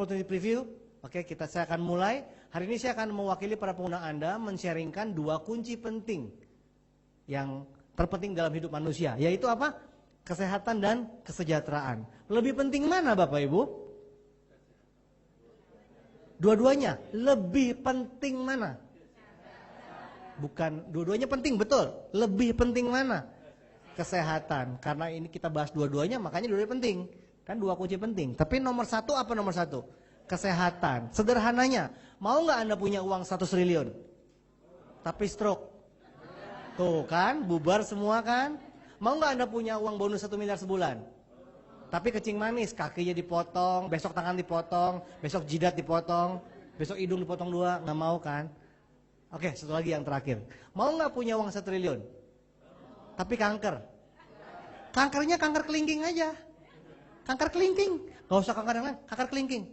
opportunity preview. Oke, saya akan mulai. Hari ini saya akan mewakili para pengguna Anda men-sharingkan 2 kunci penting yang terpenting dalam hidup manusia, yaitu apa? Kesehatan dan kesejahteraan. Lebih penting mana Bapak Ibu? Dua-duanya. Lebih penting mana? Bukan, dua-duanya penting, betul. Lebih penting mana? Kesehatan. Karena ini kita bahas dua-duanya, makanya dua-duanya penting. Kan 2 kunci penting. Tapi nomor 1 apa nomor 1? Kesehatan. Sederhananya, mau nggak Anda punya uang 1 triliun? Tapi stroke. Tuh kan, bubar semua kan? Mau nggak Anda punya uang bonus 1 miliar sebulan? Tapi kecing manis, kakinya dipotong, besok tangan dipotong, besok jidat dipotong, besok hidung dipotong 2, nggak mau kan? Oke, satu lagi yang terakhir. Mau nggak punya uang 1 triliun? Tapi kanker. Kankernya kanker kelingking aja. Kanker kelingking. Gak usah kanker yang lain, kanker kelingking.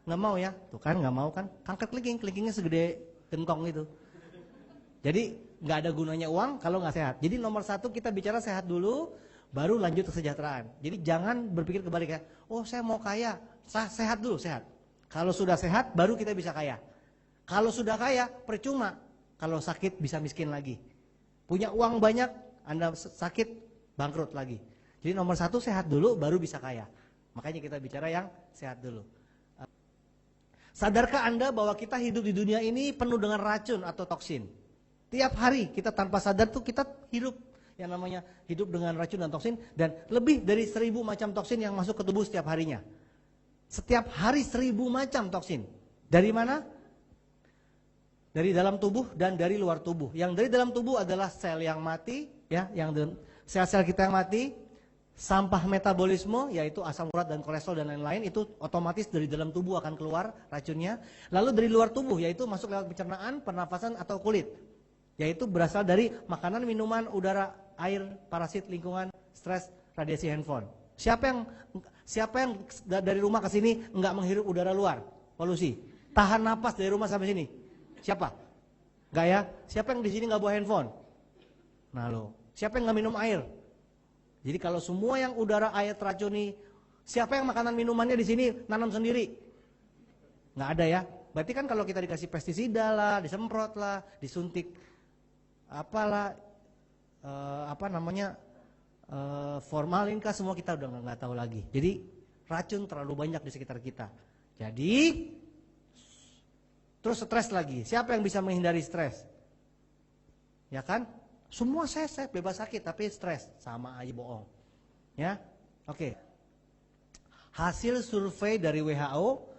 Nggak mau ya? Tuh kan nggak mau kan? Kanker kelingking, kelingkingnya segede gentong itu. Jadi nggak ada gunanya uang kalau nggak sehat. Jadi nomor 1 kita bicara sehat dulu, baru lanjut kesejahteraan. Jadi jangan berpikir kebalik ya. Oh saya mau kaya, sehat dulu, sehat. Kalau sudah sehat, baru kita bisa kaya. Kalau sudah kaya, percuma. Kalau sakit bisa miskin lagi. Punya uang banyak, Anda sakit, bangkrut lagi. Jadi nomor 1 sehat dulu, baru bisa kaya. Makanya kita bicara yang sehat dulu. Sadarkah Anda bahwa kita hidup di dunia ini penuh dengan racun atau toksin? Tiap hari kita tanpa sadar tuh kita hidup yang namanya hidup dengan racun dan toksin, dan lebih dari 1000 macam toksin yang masuk ke tubuh setiap harinya. Setiap hari 1000 macam toksin. Dari mana? Dari dalam tubuh dan dari luar tubuh. Yang dari dalam tubuh adalah sel yang mati, ya, yang sel-sel kita yang mati, sampah metabolisme yaitu asam urat dan kolesterol dan lain-lain, itu otomatis dari dalam tubuh akan keluar racunnya. Lalu dari luar tubuh yaitu masuk lewat pencernaan, pernafasan atau kulit. Yaitu berasal dari makanan, minuman, udara, air, parasit, lingkungan, stres, radiasi handphone. Siapa yang dari rumah ke sini enggak menghirup udara luar, polusi? Tahan napas dari rumah sampai sini? Siapa? Enggak ya? Siapa yang di sini enggak bawa handphone? Nah lo, siapa yang enggak minum air? Jadi kalau semua yang udara, air teracuni, siapa yang makanan minumannya di sini nanam sendiri? Enggak ada ya? Berarti kan kalau kita dikasih pestisida lah, disemprot lah, disuntik apalah, formalin kah, semua kita udah nggak tahu lagi. Jadi racun terlalu banyak di sekitar kita. Jadi terus stres lagi. Siapa yang bisa menghindari stres? Ya kan? Semua saya bebas sakit tapi stres, sama aja bohong. Ya, oke. Hasil survei dari WHO,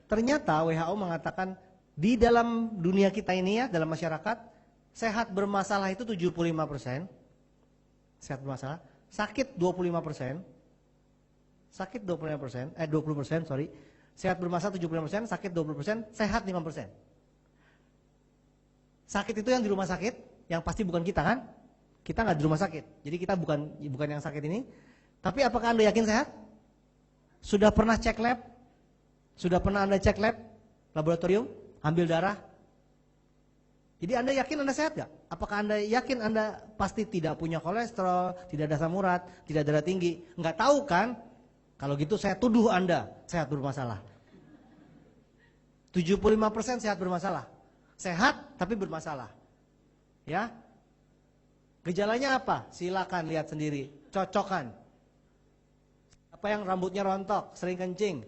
ternyata WHO mengatakan di dalam dunia kita ini ya, dalam masyarakat, sehat bermasalah itu 75%, sehat bermasalah, sakit 25%, sakit 25%, 20%, sorry, sehat bermasalah 75%, sakit 20%, sehat 5%. Sakit itu yang di rumah sakit, yang pasti bukan kita kan? Kita nggak di rumah sakit, jadi kita bukan yang sakit ini. Tapi apakah Anda yakin sehat? Sudah pernah cek lab? Sudah pernah Anda cek lab, laboratorium, ambil darah? Jadi Anda yakin Anda sehat gak? Apakah Anda yakin Anda pasti tidak punya kolesterol, tidak ada asam urat, tidak darah tinggi? Enggak tahu kan? Kalau gitu saya tuduh Anda sehat bermasalah. 75% sehat bermasalah. Sehat tapi bermasalah. Ya. Gejalanya apa? Silakan lihat sendiri. Cocokkan. Apa yang rambutnya rontok, sering kencing,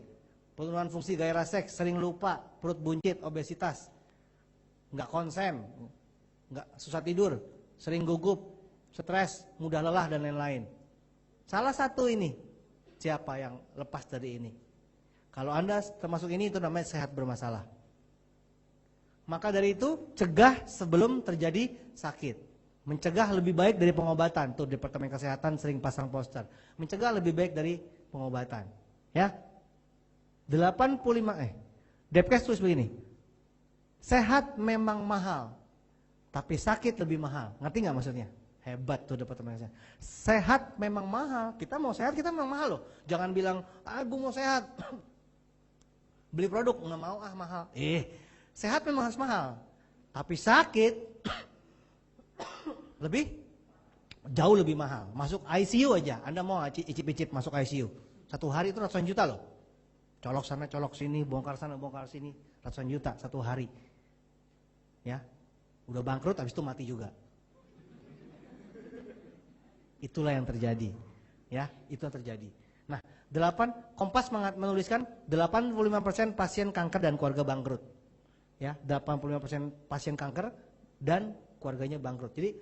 penurunan fungsi gairah seks, sering lupa, perut buncit, obesitas, nggak konsen, nggak susah tidur, sering gugup, stres, mudah lelah dan lain-lain. Salah satu ini, siapa yang lepas dari ini? Kalau Anda termasuk ini, itu namanya sehat bermasalah. Maka dari itu, cegah sebelum terjadi sakit. Mencegah lebih baik dari pengobatan. Tuh Departemen Kesehatan sering pasang poster. Mencegah lebih baik dari pengobatan. Ya. 85 Depkes tulis begini. Sehat memang mahal, tapi sakit lebih mahal. Ngerti nggak maksudnya? Hebat tuh Departemen Kesehatan. Sehat memang mahal. Kita mau sehat, kita memang mahal loh. Jangan bilang, gue mau sehat. Beli produk, nggak mau mahal. Sehat memang harus mahal. Tapi sakit jauh lebih mahal. Masuk ICU aja, Anda mau icip-icip masuk ICU. 1 hari itu ratusan juta loh. Colok sana, colok sini, bongkar sana, bongkar sini, ratusan juta satu hari. Ya, udah bangkrut, habis itu mati juga. Itulah yang terjadi. Ya, itu yang terjadi. Nah, Kompas menuliskan 85% pasien kanker dan keluarga bangkrut. Ya, 85% pasien kanker dan keluarganya bangkrut. Jadi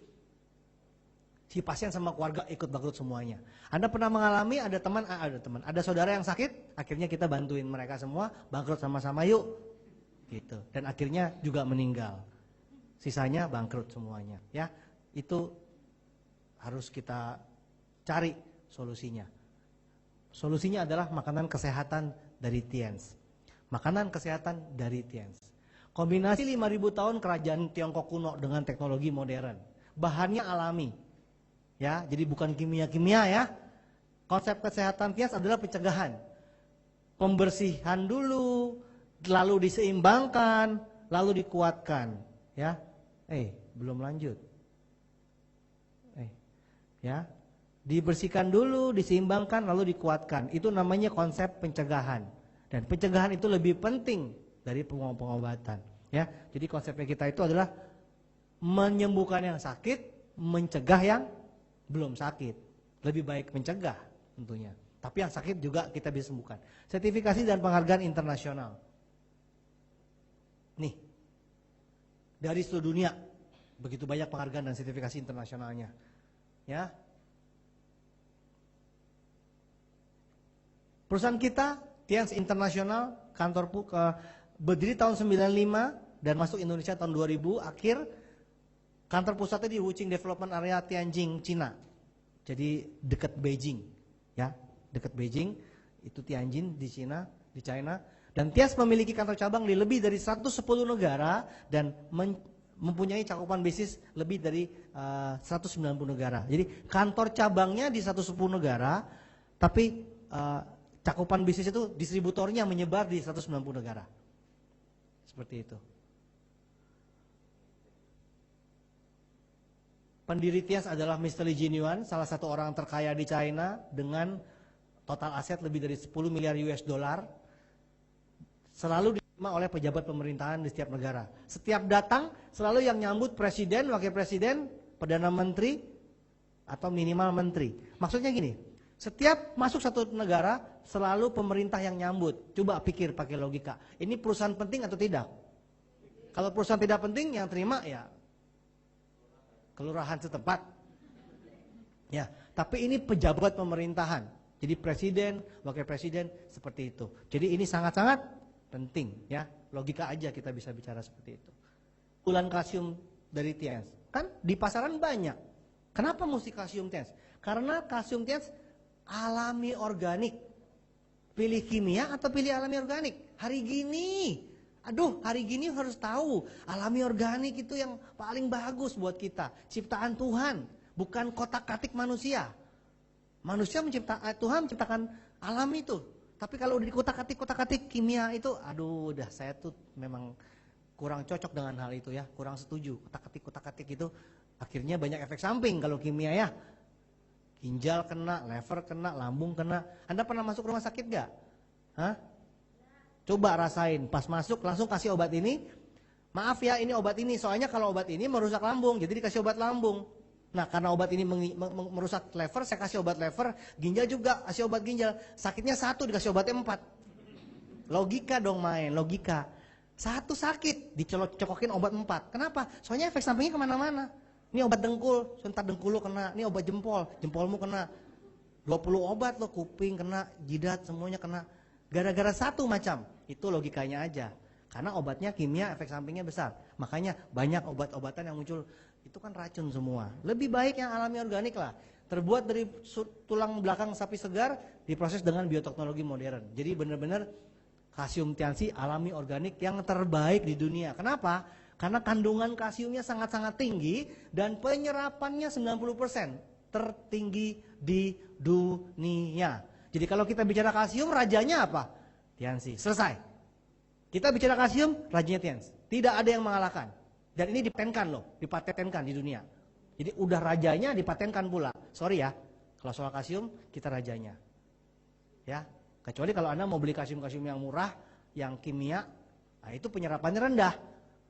si pasien sama keluarga ikut bangkrut semuanya. Anda pernah mengalami ada saudara yang sakit, akhirnya kita bantuin mereka semua bangkrut sama-sama yuk. Gitu. Dan akhirnya juga meninggal. Sisanya bangkrut semuanya, ya. Itu harus kita cari solusinya. Solusinya adalah makanan kesehatan dari Tiens. Makanan kesehatan dari Tiens. Kombinasi 5.000 tahun kerajaan Tiongkok kuno dengan teknologi modern. Bahannya alami. Ya, jadi bukan kimia-kimia ya. Konsep kesehatan Tiens adalah pencegahan. Pembersihan dulu, lalu diseimbangkan, lalu dikuatkan, ya. Belum lanjut. Ya. Dibersihkan dulu, diseimbangkan, lalu dikuatkan. Itu namanya konsep pencegahan. Dan pencegahan itu lebih penting dari pengobatan. Ya, jadi konsepnya kita itu adalah menyembuhkan yang sakit, mencegah yang belum sakit. Lebih baik mencegah tentunya. Tapi yang sakit juga kita bisa sembuhkan. Sertifikasi dan penghargaan internasional. Nih, dari seluruh dunia begitu banyak penghargaan dan sertifikasi internasionalnya. Ya. Perusahaan kita, Tiens International, berdiri tahun 95 dan masuk Indonesia tahun 2000. Akhir kantor pusatnya di Wuxing Development Area Tianjin, Cina. Jadi dekat Beijing, ya, dekat Beijing. Itu Tianjin di Cina, di China. Dan Tiens memiliki kantor cabang di lebih dari 110 negara dan mempunyai cakupan bisnis lebih dari 190 negara. Jadi kantor cabangnya di 110 negara, tapi cakupan bisnis itu distributornya menyebar di 190 negara. Seperti itu. Pendiri Tiens adalah Mr. Li Jinyuan, salah satu orang terkaya di China dengan total aset lebih dari 10 miliar US dollar. Selalu diterima oleh pejabat pemerintahan di setiap negara. Setiap datang selalu yang nyambut presiden, wakil presiden, perdana menteri atau minimal menteri. Maksudnya gini, setiap masuk satu negara selalu pemerintah yang nyambut. Coba pikir pakai logika. Ini perusahaan penting atau tidak? Kalau perusahaan tidak penting, yang terima ya kelurahan setempat. Ya, tapi ini pejabat pemerintahan. Jadi presiden, wakil presiden seperti itu. Jadi ini sangat-sangat penting, ya. Logika aja kita bisa bicara seperti itu. Ulan kalsium dari Tiens, kan di pasaran banyak. Kenapa mesti kalsium Tiens? Karena kalsium Tiens alami organik. Pilih kimia atau pilih alami organik? Hari gini harus tahu alami organik itu yang paling bagus buat kita. Ciptaan Tuhan, bukan kotak-katik manusia. Manusia Tuhan menciptakan alam itu. Tapi kalau udah di kotak-katik kimia itu, udah saya tuh memang kurang cocok dengan hal itu ya, kurang setuju. Kotak-katik itu akhirnya banyak efek samping kalau kimia ya. Ginjal kena, lever kena, lambung kena. Anda pernah masuk rumah sakit gak? Hah? Coba rasain, pas masuk langsung kasih obat ini. Maaf ya, ini obat ini, soalnya kalau obat ini merusak lambung, jadi dikasih obat lambung. Nah, karena obat ini merusak lever, saya kasih obat lever. Ginjal juga, kasih obat ginjal. Sakitnya 1, dikasih obatnya 4. Logika dong main, logika. 1 sakit, dicokokin obat 4. Kenapa? Soalnya efek sampingnya kemana-mana. Ini obat dengkul, sebentar dengkul lu kena. Ini obat jempol, jempolmu kena. 20 obat lo, kuping kena, jidat semuanya kena. Gara-gara 1 macam. Itu logikanya aja. Karena obatnya kimia, efek sampingnya besar. Makanya banyak obat-obatan yang muncul, itu kan racun semua. Lebih baik yang alami organik lah. Terbuat dari tulang belakang sapi segar, diproses dengan bioteknologi modern. Jadi benar-benar kalsium Tiansi alami organik yang terbaik di dunia. Kenapa? Karena kandungan kalsiumnya sangat-sangat tinggi dan penyerapannya 90% tertinggi di dunia. Jadi kalau kita bicara kalsium, rajanya apa? Tiansi. Selesai. Kita bicara kalsium, rajanya Tiansi. Tidak ada yang mengalahkan. Dan ini dipatenkan loh, dipatenkan di dunia. Jadi udah rajanya dipatenkan pula. Sorry ya, kalau soal kalsium kita rajanya. Ya, Kecuali kalau Anda mau beli kalsium-kalsium yang murah, yang kimia, nah itu penyerapannya rendah.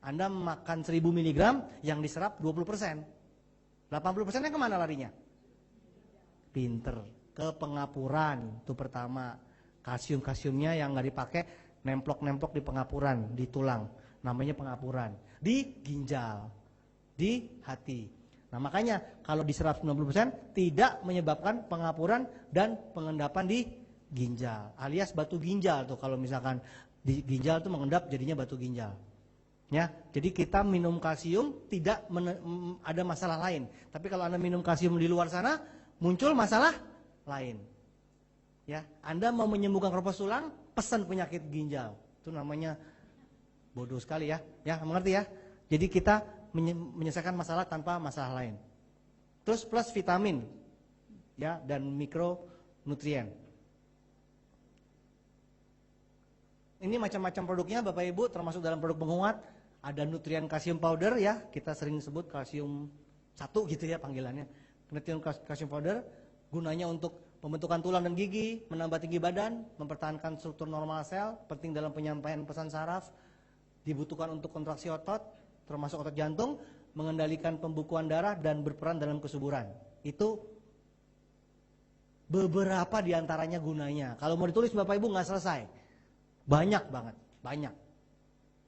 Anda makan 1000 mg yang diserap 20%. 80%-nya kemana larinya? Pinter, ke pengapuran. Itu pertama. Kalsium-kalsiumnya yang nggak dipakai nemplok-nemplok di pengapuran, di tulang. Namanya pengapuran. Di ginjal, di hati. Nah makanya kalau diserap 90% tidak menyebabkan pengapuran dan pengendapan di ginjal. Alias batu ginjal tuh, kalau misalkan di ginjal tuh mengendap jadinya batu ginjal. Ya, jadi kita minum kalsium tidak ada masalah lain. Tapi kalau Anda minum kalsium di luar sana, muncul masalah lain. Ya, Anda mau menyembuhkan keropos tulang, pesan penyakit ginjal. Itu namanya bodoh sekali ya. Ya, mengerti ya? Jadi kita menyelesaikan masalah tanpa masalah lain. Terus plus vitamin ya dan mikronutrien. Ini macam-macam produknya Bapak Ibu, termasuk dalam produk penguat. Ada nutrien kalsium powder ya, kita sering sebut kalsium 1 gitu ya panggilannya. Nutrien kalsium powder gunanya untuk pembentukan tulang dan gigi, menambah tinggi badan, mempertahankan struktur normal sel, penting dalam penyampaian pesan saraf, dibutuhkan untuk kontraksi otot, termasuk otot jantung, mengendalikan pembukuan darah dan berperan dalam kesuburan. Itu beberapa diantaranya gunanya. Kalau mau ditulis Bapak Ibu nggak selesai, banyak banget, banyak.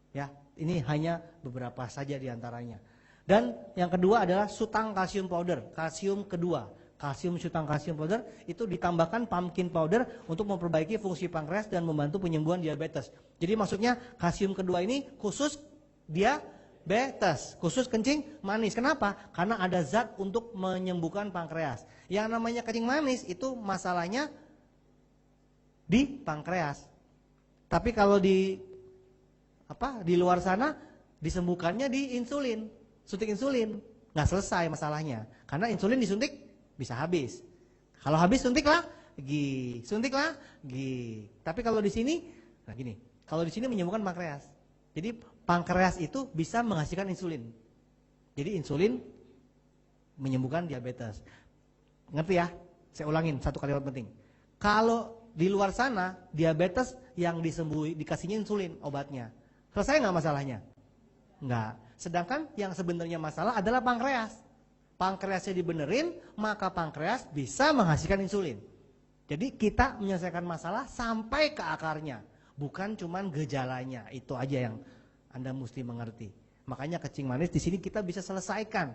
Ya, ini hanya beberapa saja diantaranya. Dan yang kedua adalah sutang kalsium powder, kalsium kedua. Kalsium sutang kalsium powder itu ditambahkan pumpkin powder untuk memperbaiki fungsi pankreas dan membantu penyembuhan diabetes. Jadi maksudnya kalsium kedua ini khusus diabetes, khusus kencing manis. Kenapa? Karena ada zat untuk menyembuhkan pankreas. Yang namanya kencing manis itu masalahnya di pankreas. Tapi kalau di luar sana disembuhkannya di insulin, suntik insulin, nggak selesai masalahnya. Karena insulin disuntik bisa habis. Kalau habis suntiklah G. Tapi kalau di sini, nah gini, kalau di sini menyembuhkan pankreas. Jadi pankreas itu bisa menghasilkan insulin. Jadi insulin menyembuhkan diabetes. Ngerti ya? Saya ulangin satu kalimat penting. Kalau di luar sana diabetes yang dikasihnya insulin obatnya. Selesai nggak masalahnya? Nggak. Sedangkan yang sebenarnya masalah adalah pankreas. Pankreasnya dibenerin, maka pankreas bisa menghasilkan insulin. Jadi kita menyelesaikan masalah sampai ke akarnya, bukan cuman gejalanya. Itu aja yang Anda mesti mengerti. Makanya kencing manis di sini kita bisa selesaikan.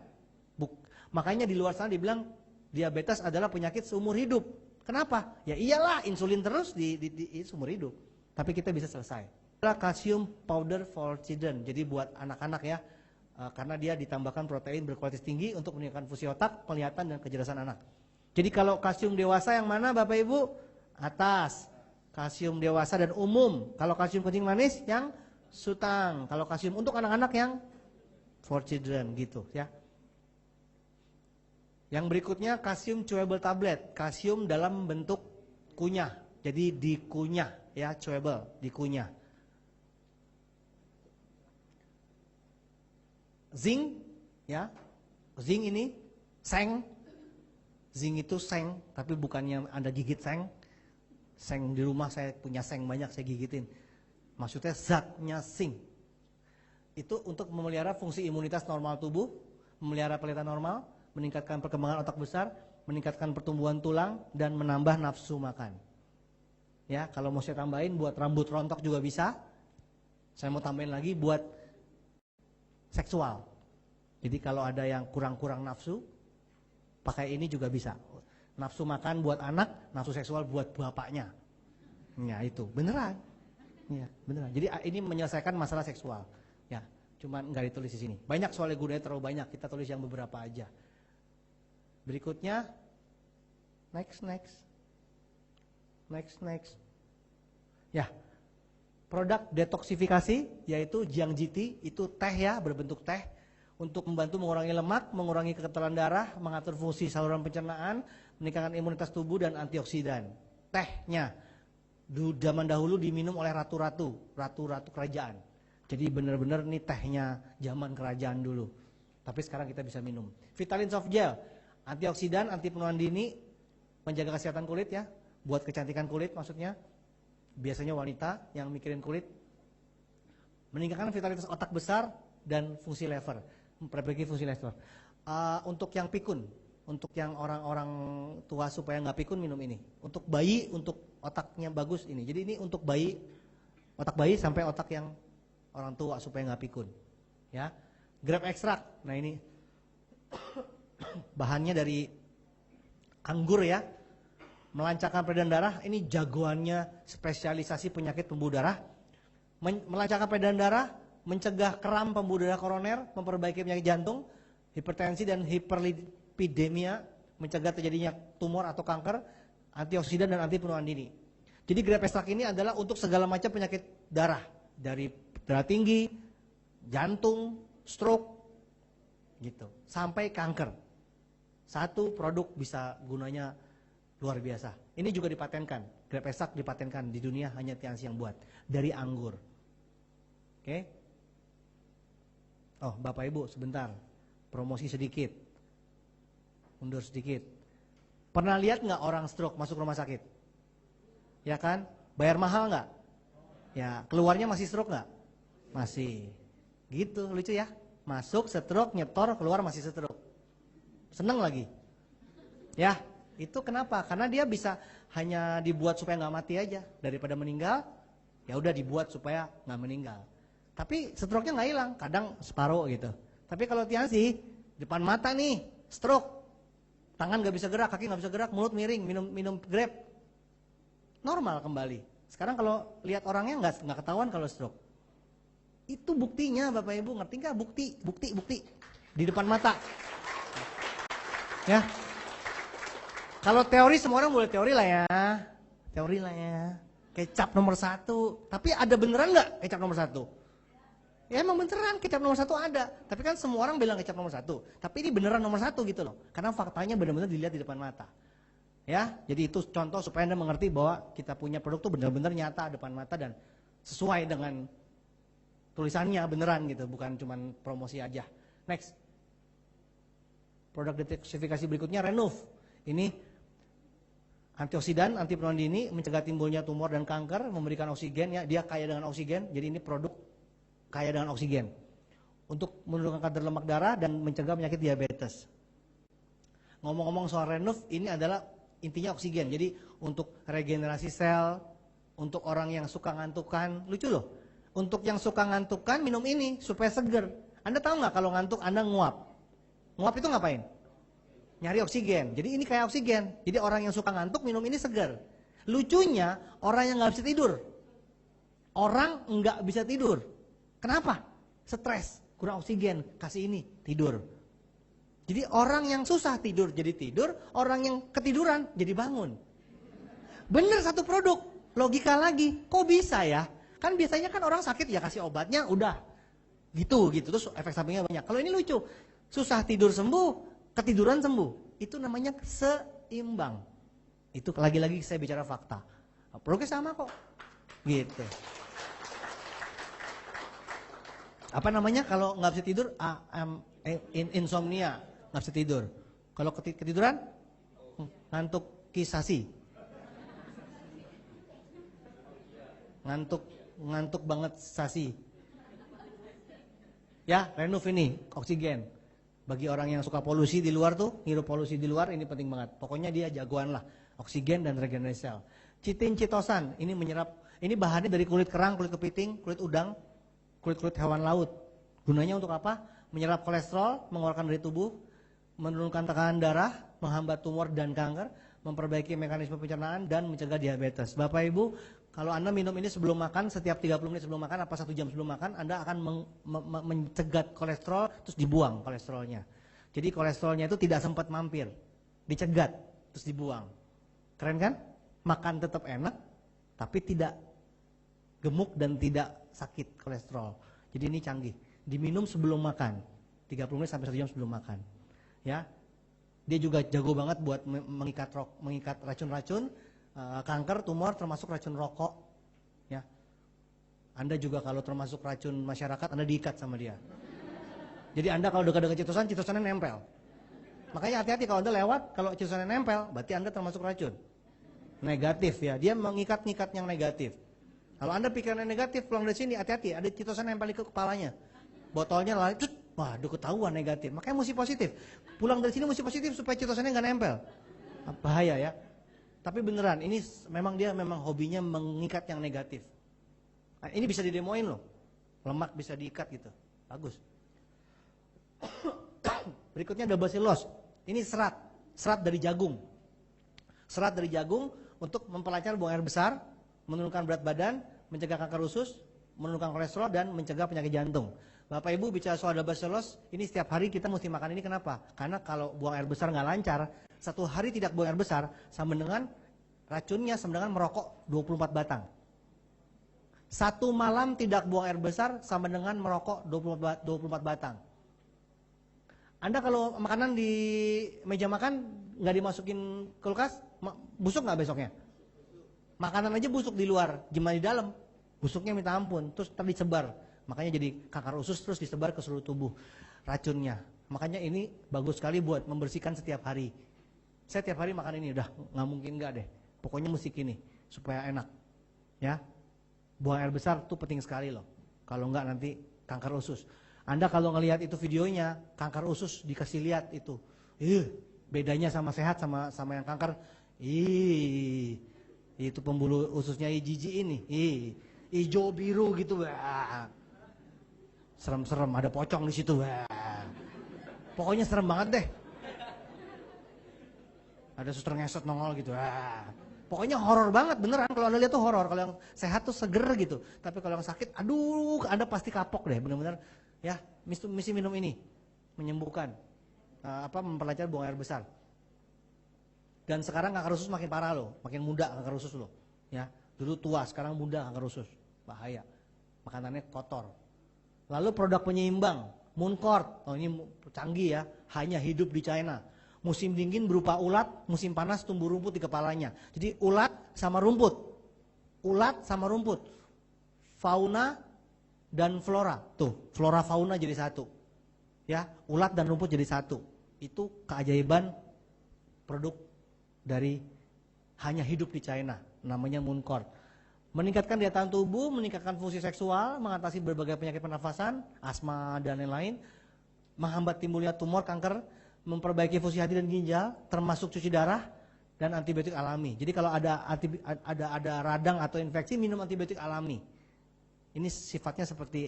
Makanya di luar sana dibilang diabetes adalah penyakit seumur hidup. Kenapa? Ya iyalah insulin terus di seumur hidup. Tapi kita bisa selesai. Kalsium powder for children, jadi buat anak-anak ya, karena dia ditambahkan protein berkualitas tinggi untuk meningkatkan fungsi otak, penglihatan dan kecerdasan anak. Jadi kalau kalsium dewasa yang mana Bapak Ibu? Atas. Kalsium dewasa dan umum. Kalau kalsium kencing manis yang sutang. Kalau kalsium untuk anak-anak yang for children gitu ya. Yang berikutnya kalsium chewable tablet, kalsium dalam bentuk kunyah. Jadi dikunyah ya, chewable, dikunyah. Zinc ya. Zinc ini seng. Zinc itu seng, tapi bukannya Anda gigit seng. Seng di rumah saya punya seng banyak saya gigitin. Maksudnya zatnya zinc. Itu untuk memelihara fungsi imunitas normal tubuh, memelihara penglihatan normal, meningkatkan perkembangan otak besar, meningkatkan pertumbuhan tulang dan menambah nafsu makan. Ya, kalau mau saya tambahin buat rambut rontok juga bisa. Saya mau tambahin lagi buat seksual. Jadi kalau ada yang kurang-kurang nafsu, pakai ini juga bisa. Nafsu makan buat anak, nafsu seksual buat bapaknya. Ya itu, beneran. Ya, beneran. Jadi ini menyelesaikan masalah seksual. Ya, cuman nggak ditulis di sini. Banyak soalnya gunanya terlalu banyak, kita tulis yang beberapa aja. Berikutnya, next. Ya, produk detoksifikasi yaitu Jiangjiti, itu teh ya, berbentuk teh untuk membantu mengurangi lemak, mengurangi kekentalan darah, mengatur fungsi saluran pencernaan, meningkatkan imunitas tubuh dan antioksidan. Tehnya zaman dahulu diminum oleh ratu-ratu kerajaan. Jadi benar-benar nih tehnya zaman kerajaan dulu. Tapi sekarang kita bisa minum. Vitalin Soft Gel, antioksidan, anti penuaan dini, menjaga kesehatan kulit ya, buat kecantikan kulit maksudnya. biasanya wanita yang mikirin kulit, meningkatkan vitalitas otak besar dan fungsi lever, memperbaiki fungsi lever. Untuk yang pikun, untuk yang orang-orang tua supaya nggak pikun minum ini. Untuk bayi, untuk otaknya bagus ini. Jadi ini untuk bayi, otak bayi sampai otak yang orang tua supaya nggak pikun. Ya, grape ekstrak. Nah ini bahannya dari anggur ya, melancarkan peredaran darah. Ini jagoannya spesialisasi penyakit pembuluh darah. Melancarkan peredaran darah, mencegah kram pembuluh darah koroner, memperbaiki penyakit jantung, hipertensi dan hiperlipidemia, mencegah terjadinya tumor atau kanker, antioksidan dan anti penuaan dini. Jadi grape ekstrak ini adalah untuk segala macam penyakit darah, dari darah tinggi, jantung, stroke, gitu, sampai kanker. Satu produk bisa gunanya luar biasa. Ini juga dipatenkan, grape ekstrak dipatenkan di dunia, hanya Tianxi yang buat, dari anggur. Oke? Oh, Bapak Ibu sebentar, promosi sedikit, mundur sedikit. Pernah lihat nggak orang stroke masuk rumah sakit? Ya kan? Bayar mahal nggak? Ya, keluarnya masih stroke nggak? Masih. Gitu, lucu ya? Masuk, stroke, nyetor, keluar masih stroke. Seneng lagi. Ya, itu kenapa? Karena dia bisa hanya dibuat supaya nggak mati aja, daripada meninggal. Ya udah dibuat supaya nggak meninggal. Tapi stroke-nya nggak hilang, kadang separuh gitu. Tapi kalau Tianxi, depan mata nih, stroke, tangan nggak bisa gerak, kaki nggak bisa gerak, mulut miring, minum grape, normal kembali. Sekarang kalau lihat orangnya nggak ketahuan kalau stroke. Itu buktinya, Bapak Ibu, ngerti nggak? Bukti di depan mata. Ya. Kalau teori semua orang boleh teori lah ya, Kecap nomor 1. Tapi ada beneran nggak kecap nomor 1? Ya emang beneran kecap nomor 1 ada. Tapi kan semua orang bilang kecap nomor 1. Tapi ini beneran nomor 1 gitu loh. Karena faktanya benar-benar dilihat di depan mata. Ya, jadi itu contoh supaya Anda mengerti bahwa kita punya produk tuh benar-benar nyata depan mata dan sesuai dengan tulisannya beneran gitu, bukan cuman promosi aja. Next. Produk detoksifikasi berikutnya Renuf. Ini antioksidan, anti penuaan dini, mencegah timbulnya tumor dan kanker, memberikan oksigen ya, dia kaya dengan oksigen. Jadi ini produk kaya dengan oksigen. Untuk menurunkan kadar lemak darah dan mencegah penyakit diabetes. Ngomong-ngomong soal Renuf, ini adalah intinya oksigen. Jadi untuk regenerasi sel, untuk orang yang suka ngantukan, lucu loh. Untuk yang suka ngantukan minum ini supaya seger. Anda tahu nggak kalau ngantuk Anda nguap? Nguap itu ngapain? Nyari oksigen. Jadi ini kayak oksigen. Jadi orang yang suka ngantuk minum ini seger. Lucunya orang yang nggak bisa tidur. Orang nggak bisa tidur. Kenapa? Stres, kurang oksigen, kasih ini, tidur. Jadi orang yang susah tidur jadi tidur, orang yang ketiduran jadi bangun. Bener satu produk, logika lagi, kok bisa ya? Kan biasanya kan orang sakit ya kasih obatnya udah gitu, terus efek sampingnya banyak. Kalau ini lucu, susah tidur sembuh, ketiduran sembuh, itu namanya seimbang. Itu lagi-lagi saya bicara fakta. Produknya sama kok, gitu. Apa namanya kalau nggak bisa tidur? Insomnia, nggak bisa tidur. Kalau ketiduran, ngantuk kisasi. Ngantuk banget sasi. Ya, Renuf ini oksigen. Bagi orang yang suka polusi di luar tuh, ngirup polusi di luar ini penting banget. Pokoknya dia jagoan lah, oksigen dan regenerasi sel. Chitin chitosan ini menyerap, ini bahannya dari kulit kerang, kulit kepiting, kulit udang, kulit-kulit hewan laut. Gunanya untuk apa? Menyerap kolesterol, mengeluarkan dari tubuh, menurunkan tekanan darah, menghambat tumor dan kanker, memperbaiki mekanisme pencernaan dan mencegah diabetes. Bapak Ibu, kalau Anda minum ini sebelum makan, setiap 30 menit sebelum makan, apa 1 jam sebelum makan, Anda akan mencegat kolesterol, terus dibuang kolesterolnya. Jadi kolesterolnya itu tidak sempat mampir, dicegat, terus dibuang. Keren kan? Makan tetap enak, tapi tidak gemuk dan tidak sakit kolesterol. Jadi ini canggih. Diminum sebelum makan, 30 menit sampai 1 jam sebelum makan. Ya, dia juga jago banget buat mengikat racun-racun, kanker, tumor, termasuk racun rokok. Ya, Anda juga kalau termasuk racun masyarakat, Anda diikat sama dia. Jadi Anda kalau dekat-dekat citosan, citosannya nempel. Makanya hati-hati kalau Anda lewat, kalau citosannya nempel, berarti Anda termasuk racun. Negatif ya, dia mengikat-ngikat yang negatif. Kalau Anda pikirannya negatif, pulang dari sini hati-hati, ada citosan nempel di kepalanya. Botolnya lari, waduh ketahuan negatif. Makanya mesti positif. Pulang dari sini mesti positif supaya citosannya nggak nempel. Bahaya ya. Tapi beneran, ini memang dia hobinya mengikat yang negatif. Nah, ini bisa didemoin loh. Lemak bisa diikat gitu. Bagus. Berikutnya double cellulose. Ini serat dari jagung. Serat dari jagung untuk memperlancar buang air besar, menurunkan berat badan, mencegah kanker usus, menurunkan kolesterol dan mencegah penyakit jantung. Bapak Ibu bicara soal double cellulose, ini setiap hari kita mesti makan ini kenapa? Karena kalau buang air besar nggak lancar, satu hari tidak buang air besar sama dengan racunnya sama dengan merokok 24 batang. Satu malam tidak buang air besar sama dengan merokok 24 batang. Anda kalau makanan di meja makan nggak dimasukin kulkas, busuk nggak besoknya? Makanan aja busuk di luar, gimana di dalam? Busuknya minta ampun, terus tadi disebar. Makanya jadi kanker usus terus disebar ke seluruh tubuh racunnya. Makanya ini bagus sekali buat membersihkan setiap hari. Saya tiap hari makan ini, udah nggak mungkin nggak deh. Pokoknya mesti gini supaya enak, ya. Buang air besar tuh penting sekali loh. Kalau nggak nanti kanker usus. Anda kalau ngelihat itu videonya, kanker usus dikasih lihat itu. Bedanya sama sehat sama yang kanker. Itu pembuluh ususnya jijik ini. Hijau biru gitu. Serem-serem, ada pocong di situ. Pokoknya serem banget deh. Ada suster ngesot nongol gitu. Pokoknya horor banget beneran. Kalau Anda lihat tuh horor. Kalau yang sehat tuh seger gitu. Tapi kalau yang sakit, aduh, Anda pasti kapok deh bener-bener. Ya, mesti minum ini, menyembuhkan, memperlancar buang air besar. Dan sekarang kanker usus makin parah loh, makin muda kanker usus loh. Ya, dulu tua, sekarang muda kanker usus, bahaya. Makanannya kotor. Lalu produk penyeimbang, Mooncort, ini canggih ya, hanya hidup di China. Musim dingin berupa ulat, musim panas tumbuh rumput di kepalanya. Jadi ulat sama rumput, fauna dan flora, tuh flora fauna jadi satu, ya ulat dan rumput jadi satu. Itu keajaiban produk dari hanya hidup di China, namanya Mooncort. Meningkatkan daya tahan tubuh, meningkatkan fungsi seksual, mengatasi berbagai penyakit pernafasan, asma dan lain-lain, menghambat timbulnya tumor, kanker, memperbaiki fungsi hati dan ginjal, termasuk cuci darah dan antibiotik alami. Jadi kalau ada radang atau infeksi, minum antibiotik alami. Ini sifatnya seperti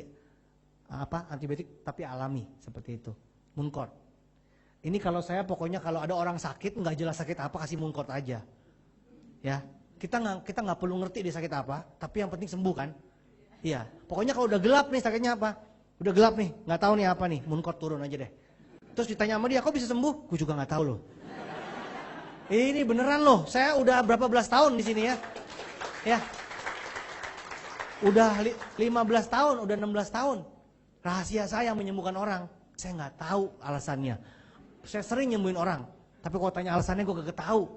antibiotik tapi alami seperti itu. Mooncort. Ini kalau saya pokoknya kalau ada orang sakit nggak jelas sakit apa kasih Mooncort aja. Ya, kita nggak perlu ngerti dia sakit apa, tapi yang penting sembuh kan. Iya. Pokoknya kalau udah gelap nih sakitnya apa? Udah gelap nih, nggak tahu nih apa nih, Mooncort turun aja deh. Terus ditanya sama dia, kok bisa sembuh? Gue juga nggak tahu loh. Ini beneran loh. Saya udah berapa belas tahun di sini ya. Ya. Udah 15 tahun, udah 16 tahun. Rahasia saya menyembuhkan orang. Saya nggak tahu alasannya. Saya sering nyembuhin orang. Tapi kalau tanya alasannya gue gak tahu.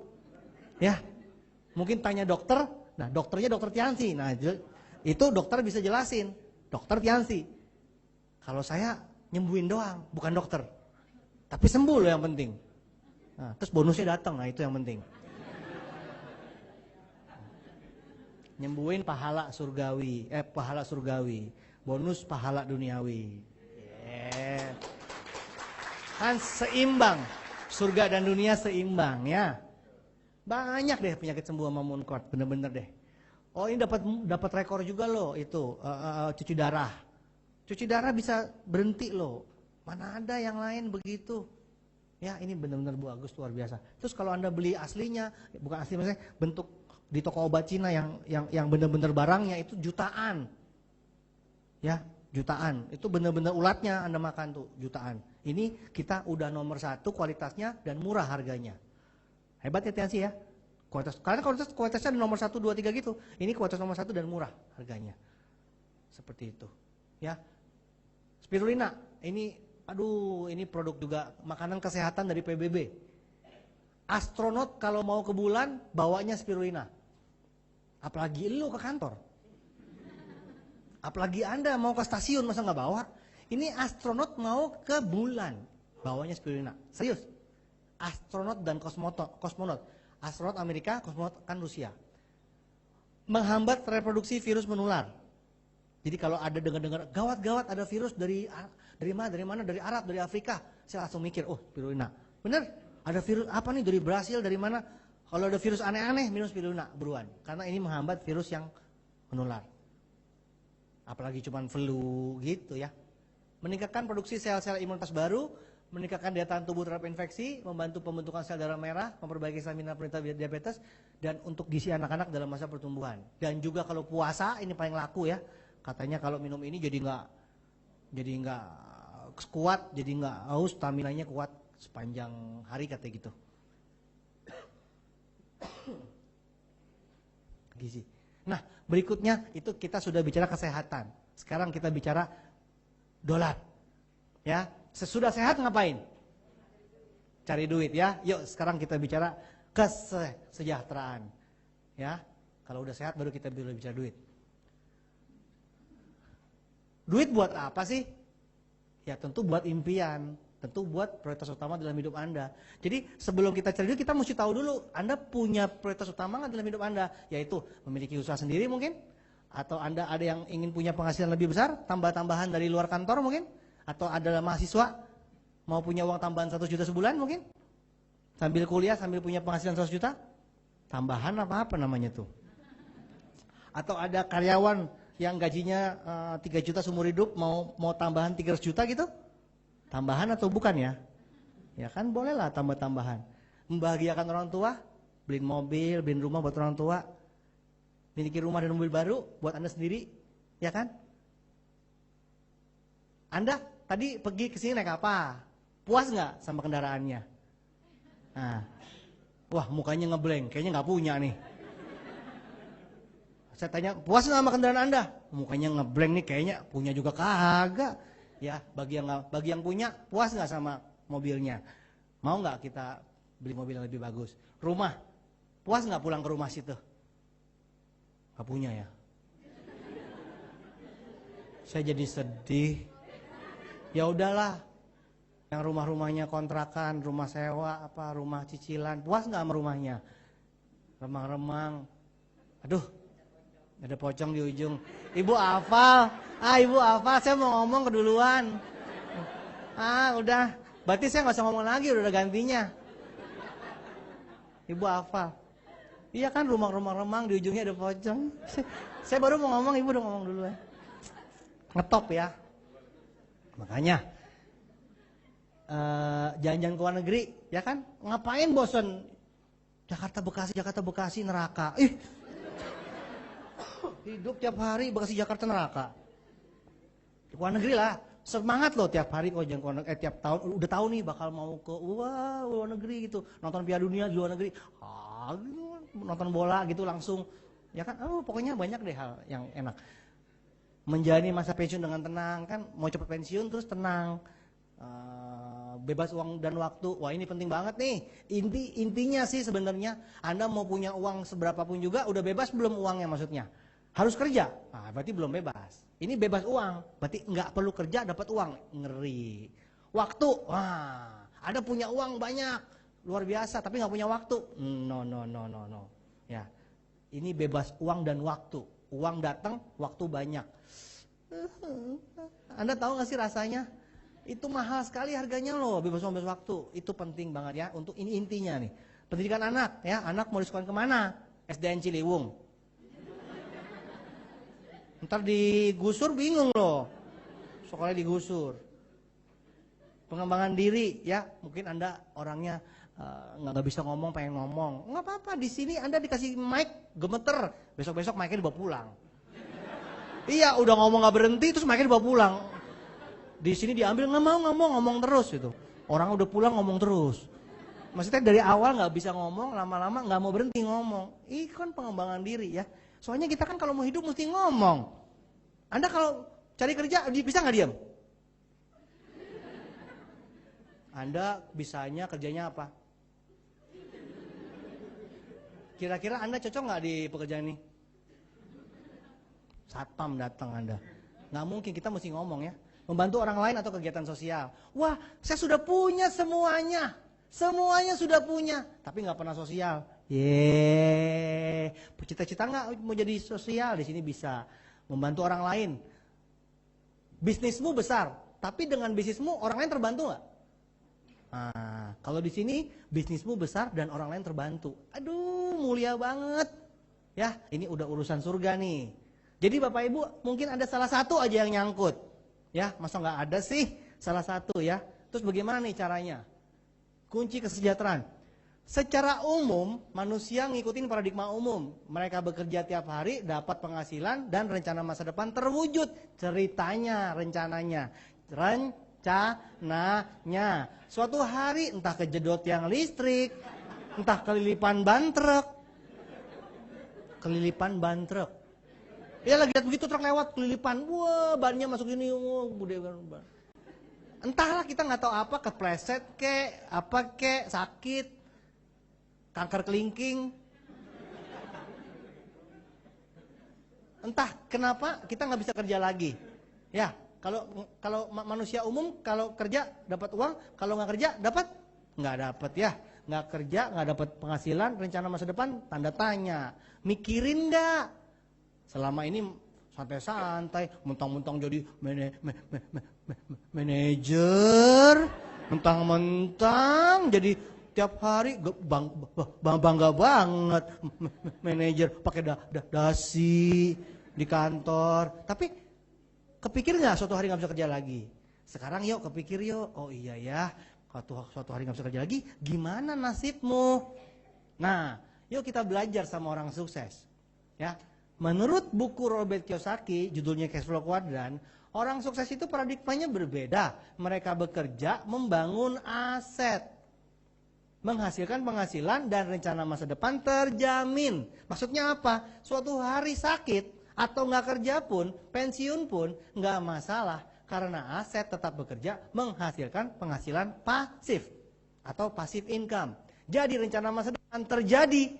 Ya, mungkin tanya dokter. Nah dokternya dokter Tiansi. Nah itu dokter bisa jelasin. Dokter Tiansi. Kalau saya nyembuhin doang, bukan dokter. Tapi sembuh loh yang penting. Nah, terus bonusnya datang. Nah itu yang penting. Nyembuhin pahala surgawi, bonus pahala duniawi. Kan seimbang, surga dan dunia seimbang ya. Banyak deh penyakit sembuh sama Mooncort, bener-bener deh. Oh ini dapat rekor juga loh itu cuci darah. Cuci darah bisa berhenti loh. Mana ada yang lain begitu? Ya ini bener-bener bagus luar biasa. Terus kalau Anda beli aslinya, bukan asli maksudnya bentuk di toko obat Cina yang benar-benar barangnya itu jutaan. Ya, jutaan. Itu benar-benar ulatnya Anda makan tuh, jutaan. Ini kita udah nomor 1 kualitasnya dan murah harganya. Hebat ya Tiansi ya. Karena kualitasnya nomor 1, 2, 3 gitu. Ini kualitas nomor 1 dan murah harganya. Seperti itu. Ya. Spirulina, ini produk juga makanan kesehatan dari PBB. Astronot kalau mau ke bulan bawanya spirulina. Apalagi lu ke kantor. Apalagi Anda mau ke stasiun masa nggak bawa? Ini astronot mau ke bulan, bawanya spirulina. Serius. Astronot dan kosmonot. Astronot Amerika, kosmonot kan Rusia. Menghambat reproduksi virus menular. Jadi kalau ada dengar-dengar gawat-gawat ada virus dari mana? Dari Arab, dari Afrika. Saya langsung mikir, oh spirulina. Bener? Ada virus apa nih dari Brasil, dari mana? Kalau ada virus aneh-aneh, minum spirulina buruan. Karena ini menghambat virus yang menular. Apalagi cuman flu gitu ya. Meningkatkan produksi sel-sel imunitas baru, meningkatkan daya tahan tubuh terhadap infeksi, membantu pembentukan sel darah merah, memperbaiki stamina penderita diabetes, dan untuk gizi anak-anak dalam masa pertumbuhan. Dan juga kalau puasa, ini paling laku ya. Katanya kalau minum ini jadi nggak kuat, jadi nggak haus, staminanya kuat sepanjang hari katanya gitu. Gizi. Nah, berikutnya itu kita sudah bicara kesehatan. Sekarang kita bicara dolar. Ya. Sesudah sehat ngapain? Cari duit ya. Yuk sekarang kita bicara kesejahteraan. Ya. Kalau udah sehat baru kita bicara duit. Duit buat apa sih? Ya tentu buat impian. Tentu buat prioritas utama dalam hidup Anda. Jadi sebelum kita cari duit kita mesti tahu dulu Anda punya prioritas utama nggak dalam hidup Anda? Yaitu memiliki usaha sendiri mungkin? Atau Anda ada yang ingin punya penghasilan lebih besar? Tambah-tambahan dari luar kantor mungkin? Atau adalah mahasiswa mau punya uang tambahan 100 juta sebulan mungkin? Sambil kuliah, sambil punya penghasilan 100 juta? Tambahan apa namanya tuh? Atau ada karyawan yang gajinya 3 juta seumur hidup mau tambahan 300 juta gitu? Tambahan atau bukan ya? Ya kan bolehlah tambah-tambahan. Membahagiakan orang tua, beliin mobil, beliin rumah buat orang tua, miliki rumah dan mobil baru buat Anda sendiri, ya kan? Anda tadi pergi ke sini naik apa? Puas nggak sama kendaraannya? Nah, wah mukanya ngeblank, kayaknya nggak punya nih. Saya tanya, puas nggak sama kendaraan Anda? Mukanya ngeblank nih, kayaknya punya juga kagak. Ya, bagi yang punya, puas nggak sama mobilnya? Mau nggak kita beli mobil yang lebih bagus? Rumah, puas nggak pulang ke rumah situ? Nggak punya ya? Saya jadi sedih. Ya udahlah, yang rumah-rumahnya kontrakan, rumah sewa, rumah cicilan, puas nggak sama rumahnya? Remang-remang, aduh, ada pocong di ujung. Ibu hafal, ibu hafal, saya mau ngomong keduluan. Udah, berarti saya nggak usah ngomong lagi, udah gantinya. Ibu hafal. Iya kan, rumah-rumah remang di ujungnya ada pocong. Saya baru mau ngomong, ibu udah ngomong duluan. Ngetop ya. Makanya jalan-jalan ke luar negeri, ya kan? Ngapain bosen? Jakarta Bekasi neraka. Hidup tiap hari Bekasi Jakarta neraka. Di luar negeri lah, semangat loh tiap hari kalau jangan tiap tahun udah tahu nih bakal mau ke luar negeri gitu, nonton Piala Dunia di luar negeri, nonton bola gitu langsung, ya kan? Pokoknya banyak deh hal yang enak. Menjalani masa pensiun dengan tenang, kan mau cepet pensiun terus tenang, bebas uang dan waktu. Wah ini penting banget nih. Intinya sih sebenarnya Anda mau punya uang seberapapun juga udah bebas belum uangnya maksudnya? Harus kerja, berarti belum bebas. Ini bebas uang, berarti nggak perlu kerja dapat uang, ngeri. Waktu, Anda punya uang banyak, luar biasa, tapi nggak punya waktu. No. Ya, ini bebas uang dan waktu. Uang datang, waktu banyak. Anda tahu nggak sih rasanya? Itu mahal sekali harganya loh, bebas uang bebas waktu. Itu penting banget ya. Untuk ini intinya nih. Pendidikan anak, ya. Anak mau disekolahkan kemana? SDN Ciliwung. Ntar digusur bingung loh. Sekolah digusur. Pengembangan diri, ya. Mungkin Anda orangnya nggak bisa ngomong, pengen ngomong. Nggak apa-apa. Di sini Anda dikasih mic, gemeter. Besok-besok mic-nya dibawa pulang. Iya, udah ngomong nggak berhenti, terus mic-nya dibawa pulang. Di sini diambil nggak mau ngomong terus gitu. Orang udah pulang ngomong terus. Maksudnya dari awal nggak bisa ngomong, lama-lama nggak mau berhenti ngomong. Ini kan pengembangan diri ya. Soalnya kita kan kalau mau hidup mesti ngomong. Anda kalau cari kerja bisa nggak diam? Anda bisanya kerjanya apa? Kira-kira Anda cocok nggak di pekerjaan ini? Satpam datang Anda. Nggak mungkin, kita mesti ngomong ya. Membantu orang lain atau kegiatan sosial. Wah, saya sudah punya semuanya. Semuanya sudah punya. Tapi nggak pernah sosial. Yeay, cita-cita nggak mau jadi sosial? Di sini bisa membantu orang lain. Bisnismu besar, tapi dengan bisnismu orang lain terbantu nggak? Nah, kalau di sini bisnismu besar dan orang lain terbantu. Aduh, mulia banget. Ya, ini udah urusan surga nih. Jadi Bapak Ibu mungkin ada salah satu aja yang nyangkut. Ya, masa nggak ada sih salah satu ya. Terus bagaimana nih caranya? Kunci kesejahteraan. Secara umum, manusia ngikutin paradigma umum. Mereka bekerja tiap hari, dapat penghasilan, dan rencana masa depan terwujud. Ceritanya, rencananya. Rencananya. Suatu hari, entah kejedot yang listrik, entah kelilipan ban truk. Kelilipan ban truk. Ya lagi lihat begitu truk lewat, kelilipan. Wah, bannya masuk ini. Wah, gede banget. Entahlah, kita nggak tahu apa, kepleset kek, apa kek, sakit. Kanker kelingking. Entah kenapa kita nggak bisa kerja lagi. Ya, kalau manusia umum kalau kerja dapat uang, kalau nggak kerja nggak dapat ya. Nggak kerja, nggak dapat penghasilan, rencana masa depan tanda tanya. Mikirin nggak? Selama ini santai-santai, mentang-mentang jadi manajer, mentang-mentang jadi tiap hari bangga banget manajer pakai dasi di kantor. Tapi kepikir nggak suatu hari nggak bisa kerja lagi? Sekarang yuk kepikir yuk. Oh iya ya, kalau suatu hari nggak bisa kerja lagi, gimana nasibmu? Nah, yuk kita belajar sama orang sukses. Ya, menurut buku Robert Kiyosaki, judulnya Cash Flow Quadrant, orang sukses itu paradigmanya berbeda. Mereka bekerja membangun aset, menghasilkan penghasilan dan rencana masa depan terjamin. Maksudnya apa? Suatu hari sakit atau nggak kerja pun, pensiun pun nggak masalah karena aset tetap bekerja menghasilkan penghasilan pasif atau passive income. Jadi rencana masa depan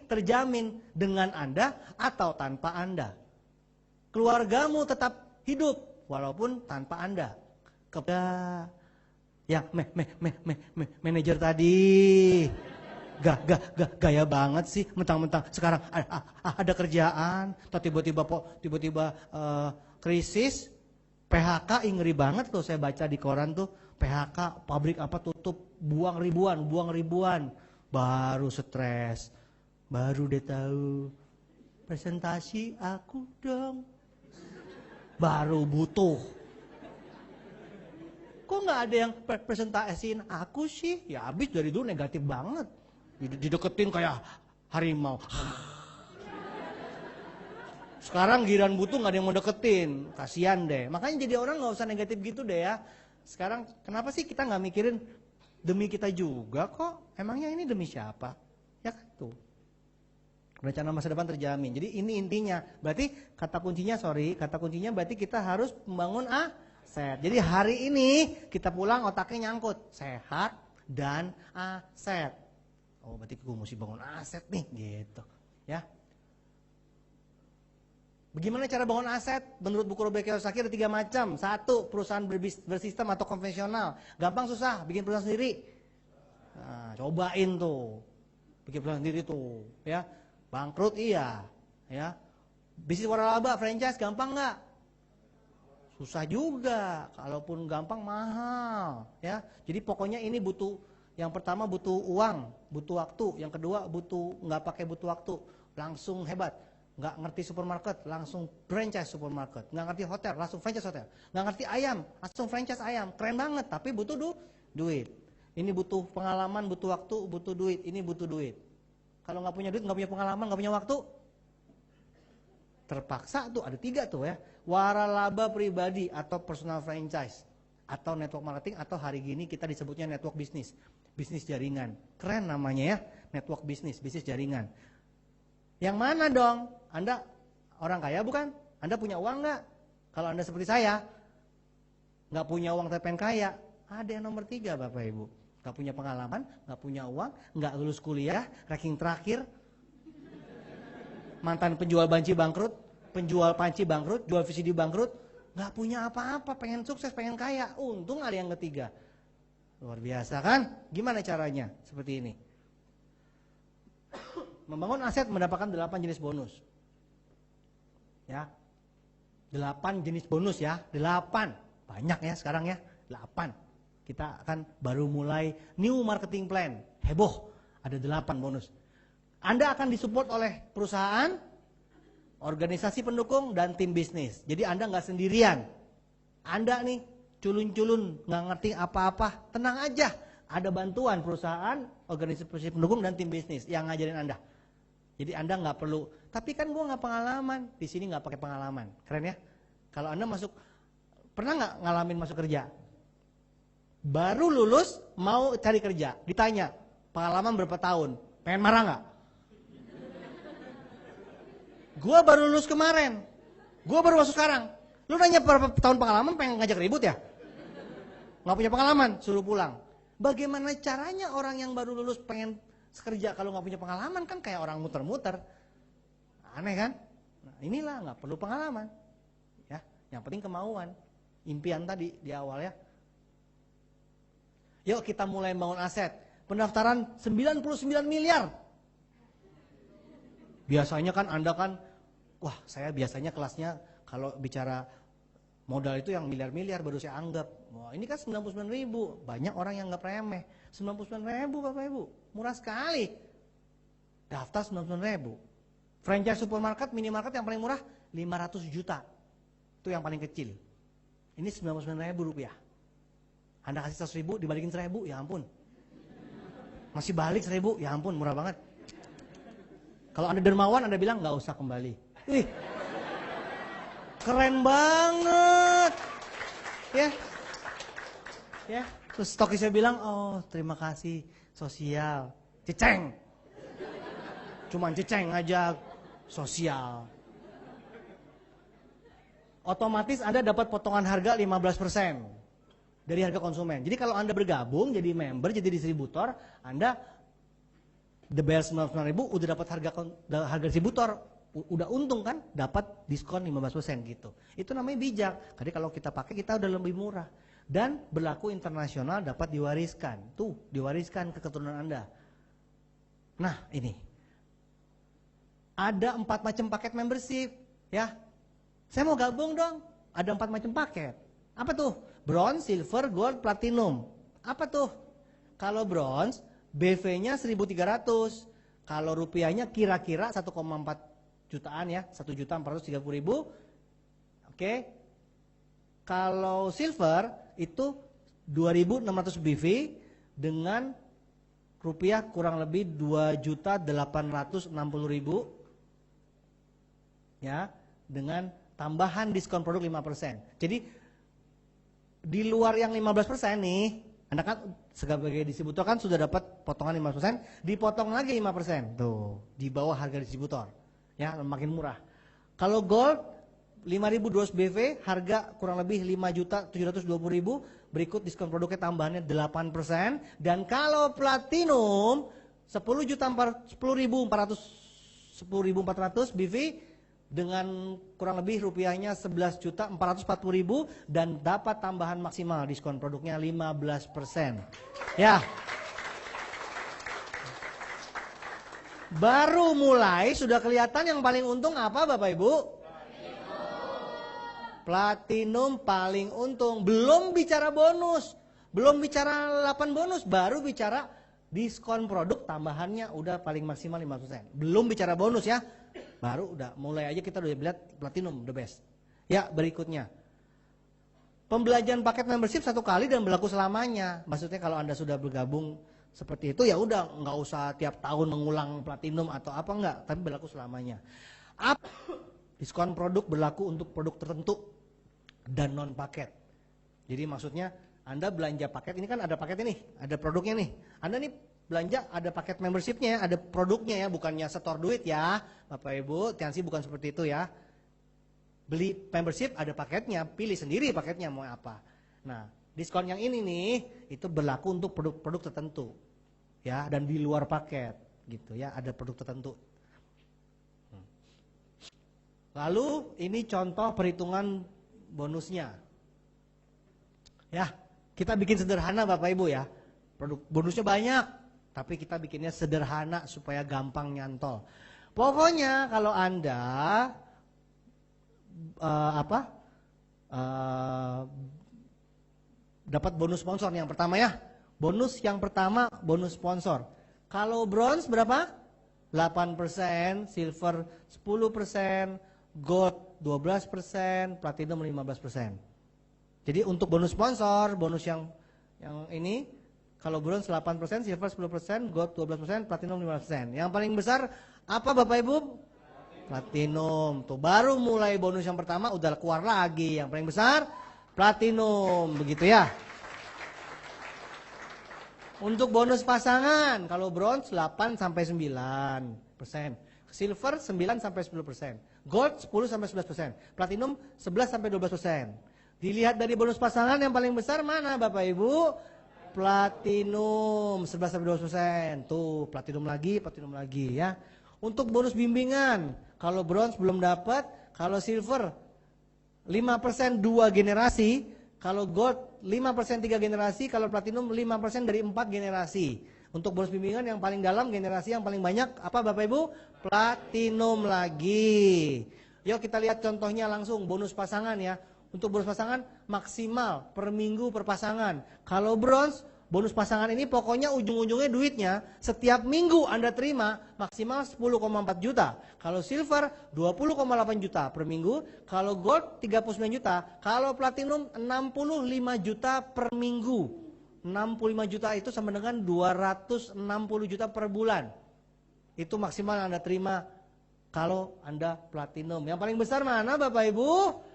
terjamin dengan Anda atau tanpa Anda. Keluargamu tetap hidup walaupun tanpa Anda. Kepada yang manajer tadi gaya banget sih, mentang-mentang sekarang ada kerjaan, tiba-tiba krisis, PHK, ngeri banget tuh saya baca di koran tuh, PHK, pabrik apa tutup, buang ribuan, baru stres, baru deh tahu presentasi aku dong, baru butuh. Kok nggak ada yang presentasiin aku sih? Ya habis dari dulu negatif banget. Dideketin kayak harimau. Sekarang giliran butuh nggak ada yang mau deketin. Kasian deh. Makanya jadi orang nggak usah negatif gitu deh ya. Sekarang kenapa sih kita nggak mikirin demi kita juga kok? Emangnya ini demi siapa? Ya kan tuh. Rencana masa depan terjamin. Jadi ini intinya. Berarti kata kuncinya berarti kita harus membangun aset. Jadi hari ini kita pulang otaknya nyangkut sehat dan aset. Oh berarti gue mesti bangun aset nih gitu ya. Bagaimana cara bangun aset? Menurut buku Robert Kiyosaki ada 3 macam. 1, perusahaan bersistem atau konvensional. Gampang susah bikin perusahaan sendiri. Nah, cobain tuh. Bikin perusahaan sendiri tuh ya. Bangkrut iya ya. Bisnis waralaba franchise gampang nggak? Susah juga, kalaupun gampang mahal, ya. Jadi pokoknya ini butuh, yang pertama butuh uang, butuh waktu, yang kedua nggak pakai butuh waktu, langsung hebat, nggak ngerti supermarket, langsung franchise supermarket, nggak ngerti hotel, langsung franchise hotel, nggak ngerti ayam, langsung franchise ayam, keren banget, tapi butuh duit. Ini butuh pengalaman, butuh waktu, butuh duit, ini butuh duit. Kalau nggak punya duit, nggak punya pengalaman, nggak punya waktu, terpaksa tuh ada 3 tuh ya. Waralaba pribadi atau personal franchise atau network marketing, atau hari gini kita disebutnya network bisnis, bisnis jaringan. Keren namanya ya, network bisnis jaringan. Yang mana dong? Anda orang kaya bukan? Anda punya uang nggak? Kalau Anda seperti saya nggak punya uang tapi pengen kaya, ada yang nomor 3 Bapak Ibu. Nggak punya pengalaman, nggak punya uang, nggak lulus kuliah, ranking terakhir, mantan penjual panci bangkrut, jual VCD bangkrut, nggak punya apa-apa, pengen sukses, pengen kaya. Untung ada yang ketiga. Luar biasa kan? Gimana caranya? Seperti ini. Membangun aset mendapatkan 8 jenis bonus. Ya. 8 jenis bonus ya. 8. Banyak ya sekarang ya. 8. Kita akan baru mulai new marketing plan. Heboh. Ada 8 bonus. Anda akan disupport oleh perusahaan, organisasi pendukung, dan tim bisnis. Jadi Anda nggak sendirian. Anda nih culun-culun, nggak ngerti apa-apa. Tenang aja. Ada bantuan perusahaan, organisasi pendukung, dan tim bisnis yang ngajarin Anda. Jadi Anda nggak perlu, tapi kan gue nggak pengalaman, di sini nggak pakai pengalaman, keren ya? Kalau Anda masuk, pernah nggak ngalamin masuk kerja? Baru lulus mau cari kerja, ditanya pengalaman berapa tahun, pengen marah nggak? Gue baru lulus kemarin, gue baru masuk sekarang. Lu nanya berapa tahun pengalaman, pengen ngajak ribut ya? Nggak punya pengalaman, suruh pulang. Bagaimana caranya orang yang baru lulus pengen kerja kalau nggak punya pengalaman? Kan kayak orang muter-muter, aneh kan? Nah, inilah nggak perlu pengalaman, ya. Yang penting kemauan, impian tadi di awal ya. Yuk kita mulai bangun aset. Pendaftaran 99 miliar. Biasanya kan Anda kan, wah saya biasanya kelasnya kalau bicara modal itu yang miliar-miliar baru saya anggap. Wah ini kan 99 ribu, banyak orang yang nggak remeh. 99 ribu Bapak Ibu, murah sekali. Daftar 99 ribu. Franchise supermarket, minimarket yang paling murah 500 juta. Itu yang paling kecil. Ini 99 ribu rupiah. Anda kasih 100 ribu, dibalikin 1000, ya ampun. Masih balik 1000, ya ampun, murah banget. Kalau Anda dermawan, Anda bilang nggak usah kembali. Ih, keren banget. Ya. Terus stokisnya bilang, oh terima kasih, sosial. Ceceng. Cuman ceceng aja, sosial. Otomatis Anda dapat potongan harga 15% dari harga konsumen. Jadi kalau Anda bergabung jadi member, jadi distributor, Anda the best 99 ribu udah dapat harga distributor, udah untung kan, dapat diskon 15% gitu. Itu namanya bijak. Jadi kalau kita pakai kita udah lebih murah. Dan berlaku internasional, dapat diwariskan. Tuh, diwariskan ke keturunan Anda. Nah, ini. Ada 4 macam paket membership, ya. Saya mau gabung dong. Ada 4 macam paket. Apa tuh? Bronze, silver, gold, platinum. Apa tuh? Kalau bronze, BV-nya 1.300. Kalau rupiahnya kira-kira 1,4 jutaan ya, 1.430.000. Oke. Kalau silver itu 2.600 BV dengan rupiah kurang lebih 2.860.000 ya, dengan tambahan diskon produk 5%. Jadi di luar yang 15% nih, Anda kan sebagai distributor kan sudah dapat potongan 5%, dipotong lagi 5%. Tuh, di bawah harga distributor. Ya, makin murah. Kalau gold 5.200 BV, harga kurang lebih 5.720.000, berikut diskon produknya tambahannya 8%. Dan kalau platinum 10.400 BV dengan kurang lebih rupiahnya 11.440.000 dan dapat tambahan maksimal diskon produknya 15%. Ya. Baru mulai sudah kelihatan yang paling untung apa Bapak Ibu? Platinum paling untung. Belum bicara bonus, belum bicara 8 bonus, baru bicara diskon produk tambahannya udah paling maksimal 5%. Belum bicara bonus ya. Baru udah mulai aja kita udah lihat platinum the best. Ya, berikutnya. Pembelajaran paket membership 1 kali dan berlaku selamanya. Maksudnya kalau Anda sudah bergabung seperti itu ya udah nggak usah tiap tahun mengulang platinum atau apa enggak, tapi berlaku selamanya. Diskon produk berlaku untuk produk tertentu dan non paket. Jadi maksudnya Anda belanja paket, ini kan ada paketnya nih, ada produknya nih. Anda nih belanja ada paket membershipnya, ada produknya ya, bukannya setor duit ya, Bapak Ibu. Tiansi bukan seperti itu ya. Beli membership ada paketnya, pilih sendiri paketnya mau apa. Nah, diskon yang ini nih itu berlaku untuk produk-produk tertentu, ya, dan di luar paket, gitu ya, ada produk tertentu. Lalu ini contoh perhitungan bonusnya, ya, kita bikin sederhana Bapak Ibu ya. Produk bonusnya banyak, Tapi kita bikinnya sederhana supaya gampang nyantol. Pokoknya kalau Anda dapat bonus sponsor yang pertama ya. Bonus yang pertama bonus sponsor. Kalau bronze berapa? 8%, silver 10%, gold 12%, platinum 15%. Jadi untuk bonus sponsor, bonus yang ini, kalau bronze 8%, silver 10%, gold 12%, platinum 15%. Yang paling besar apa Bapak Ibu? Platinum. Tuh baru mulai bonus yang pertama udah keluar lagi. Yang paling besar platinum, begitu ya. Untuk bonus pasangan, kalau bronze 8 sampai 9%, silver 9 sampai 10%, gold 10 sampai 11%, platinum 11 sampai 12%. Dilihat dari bonus pasangan yang paling besar mana Bapak Ibu? Platinum 11 sampai 12%. Tuh, platinum lagi ya. Untuk bonus bimbingan, kalau bronze belum dapat, kalau silver 5% 2 generasi, kalau gold 5% 3 generasi, kalau platinum 5% dari 4 generasi. Untuk bonus bimbingan yang paling dalam, generasi yang paling banyak, apa Bapak Ibu? Platinum lagi. Yuk kita lihat contohnya langsung, bonus pasangan ya. Untuk bonus pasangan maksimal per minggu per pasangan. Kalau bronze, bonus pasangan ini pokoknya ujung-ujungnya duitnya setiap minggu Anda terima maksimal 10,4 juta. Kalau silver 20,8 juta per minggu. Kalau gold 39 juta. Kalau platinum 65 juta per minggu. 65 juta itu sama dengan 260 juta per bulan. Itu maksimal Anda terima kalau Anda platinum. Yang paling besar mana Bapak Ibu?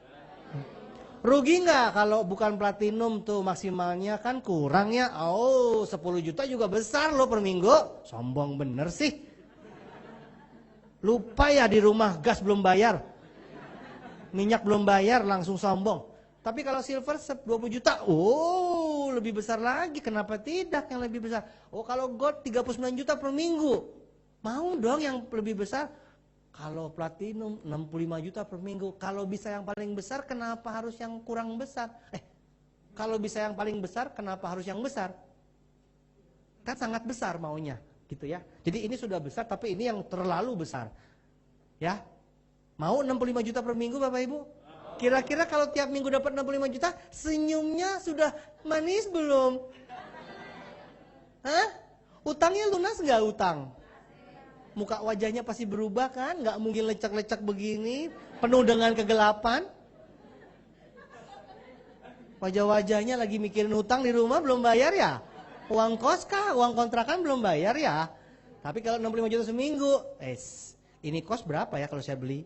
Rugi nggak kalau bukan platinum tuh maksimalnya kan kurang ya. Oh 10 juta juga besar loh per minggu. Sombong bener sih. Lupa ya di rumah gas belum bayar. Minyak belum bayar langsung sombong. Tapi kalau silver 20 juta, oh lebih besar lagi. Kenapa tidak yang lebih besar? Oh kalau gold 39 juta per minggu. Mau dong yang lebih besar? Kalau platinum 65 juta per minggu. Kalau bisa yang paling besar, kenapa harus yang kurang besar? Kalau bisa yang paling besar, kenapa harus yang besar? Kan sangat besar maunya, gitu ya. Jadi ini sudah besar, tapi ini yang terlalu besar. Ya, mau 65 juta per minggu Bapak Ibu? Kira-kira kalau tiap minggu dapat 65 juta, senyumnya sudah manis belum? Hah? Utangnya lunas nggak utang? Muka wajahnya pasti berubah kan? Nggak mungkin lecek-lecek begini, penuh dengan kegelapan. Wajah-wajahnya lagi mikirin utang di rumah belum bayar ya? Uang kos kah? Uang kontrakan belum bayar ya? Tapi kalau 65 juta seminggu, ini kos berapa ya kalau saya beli?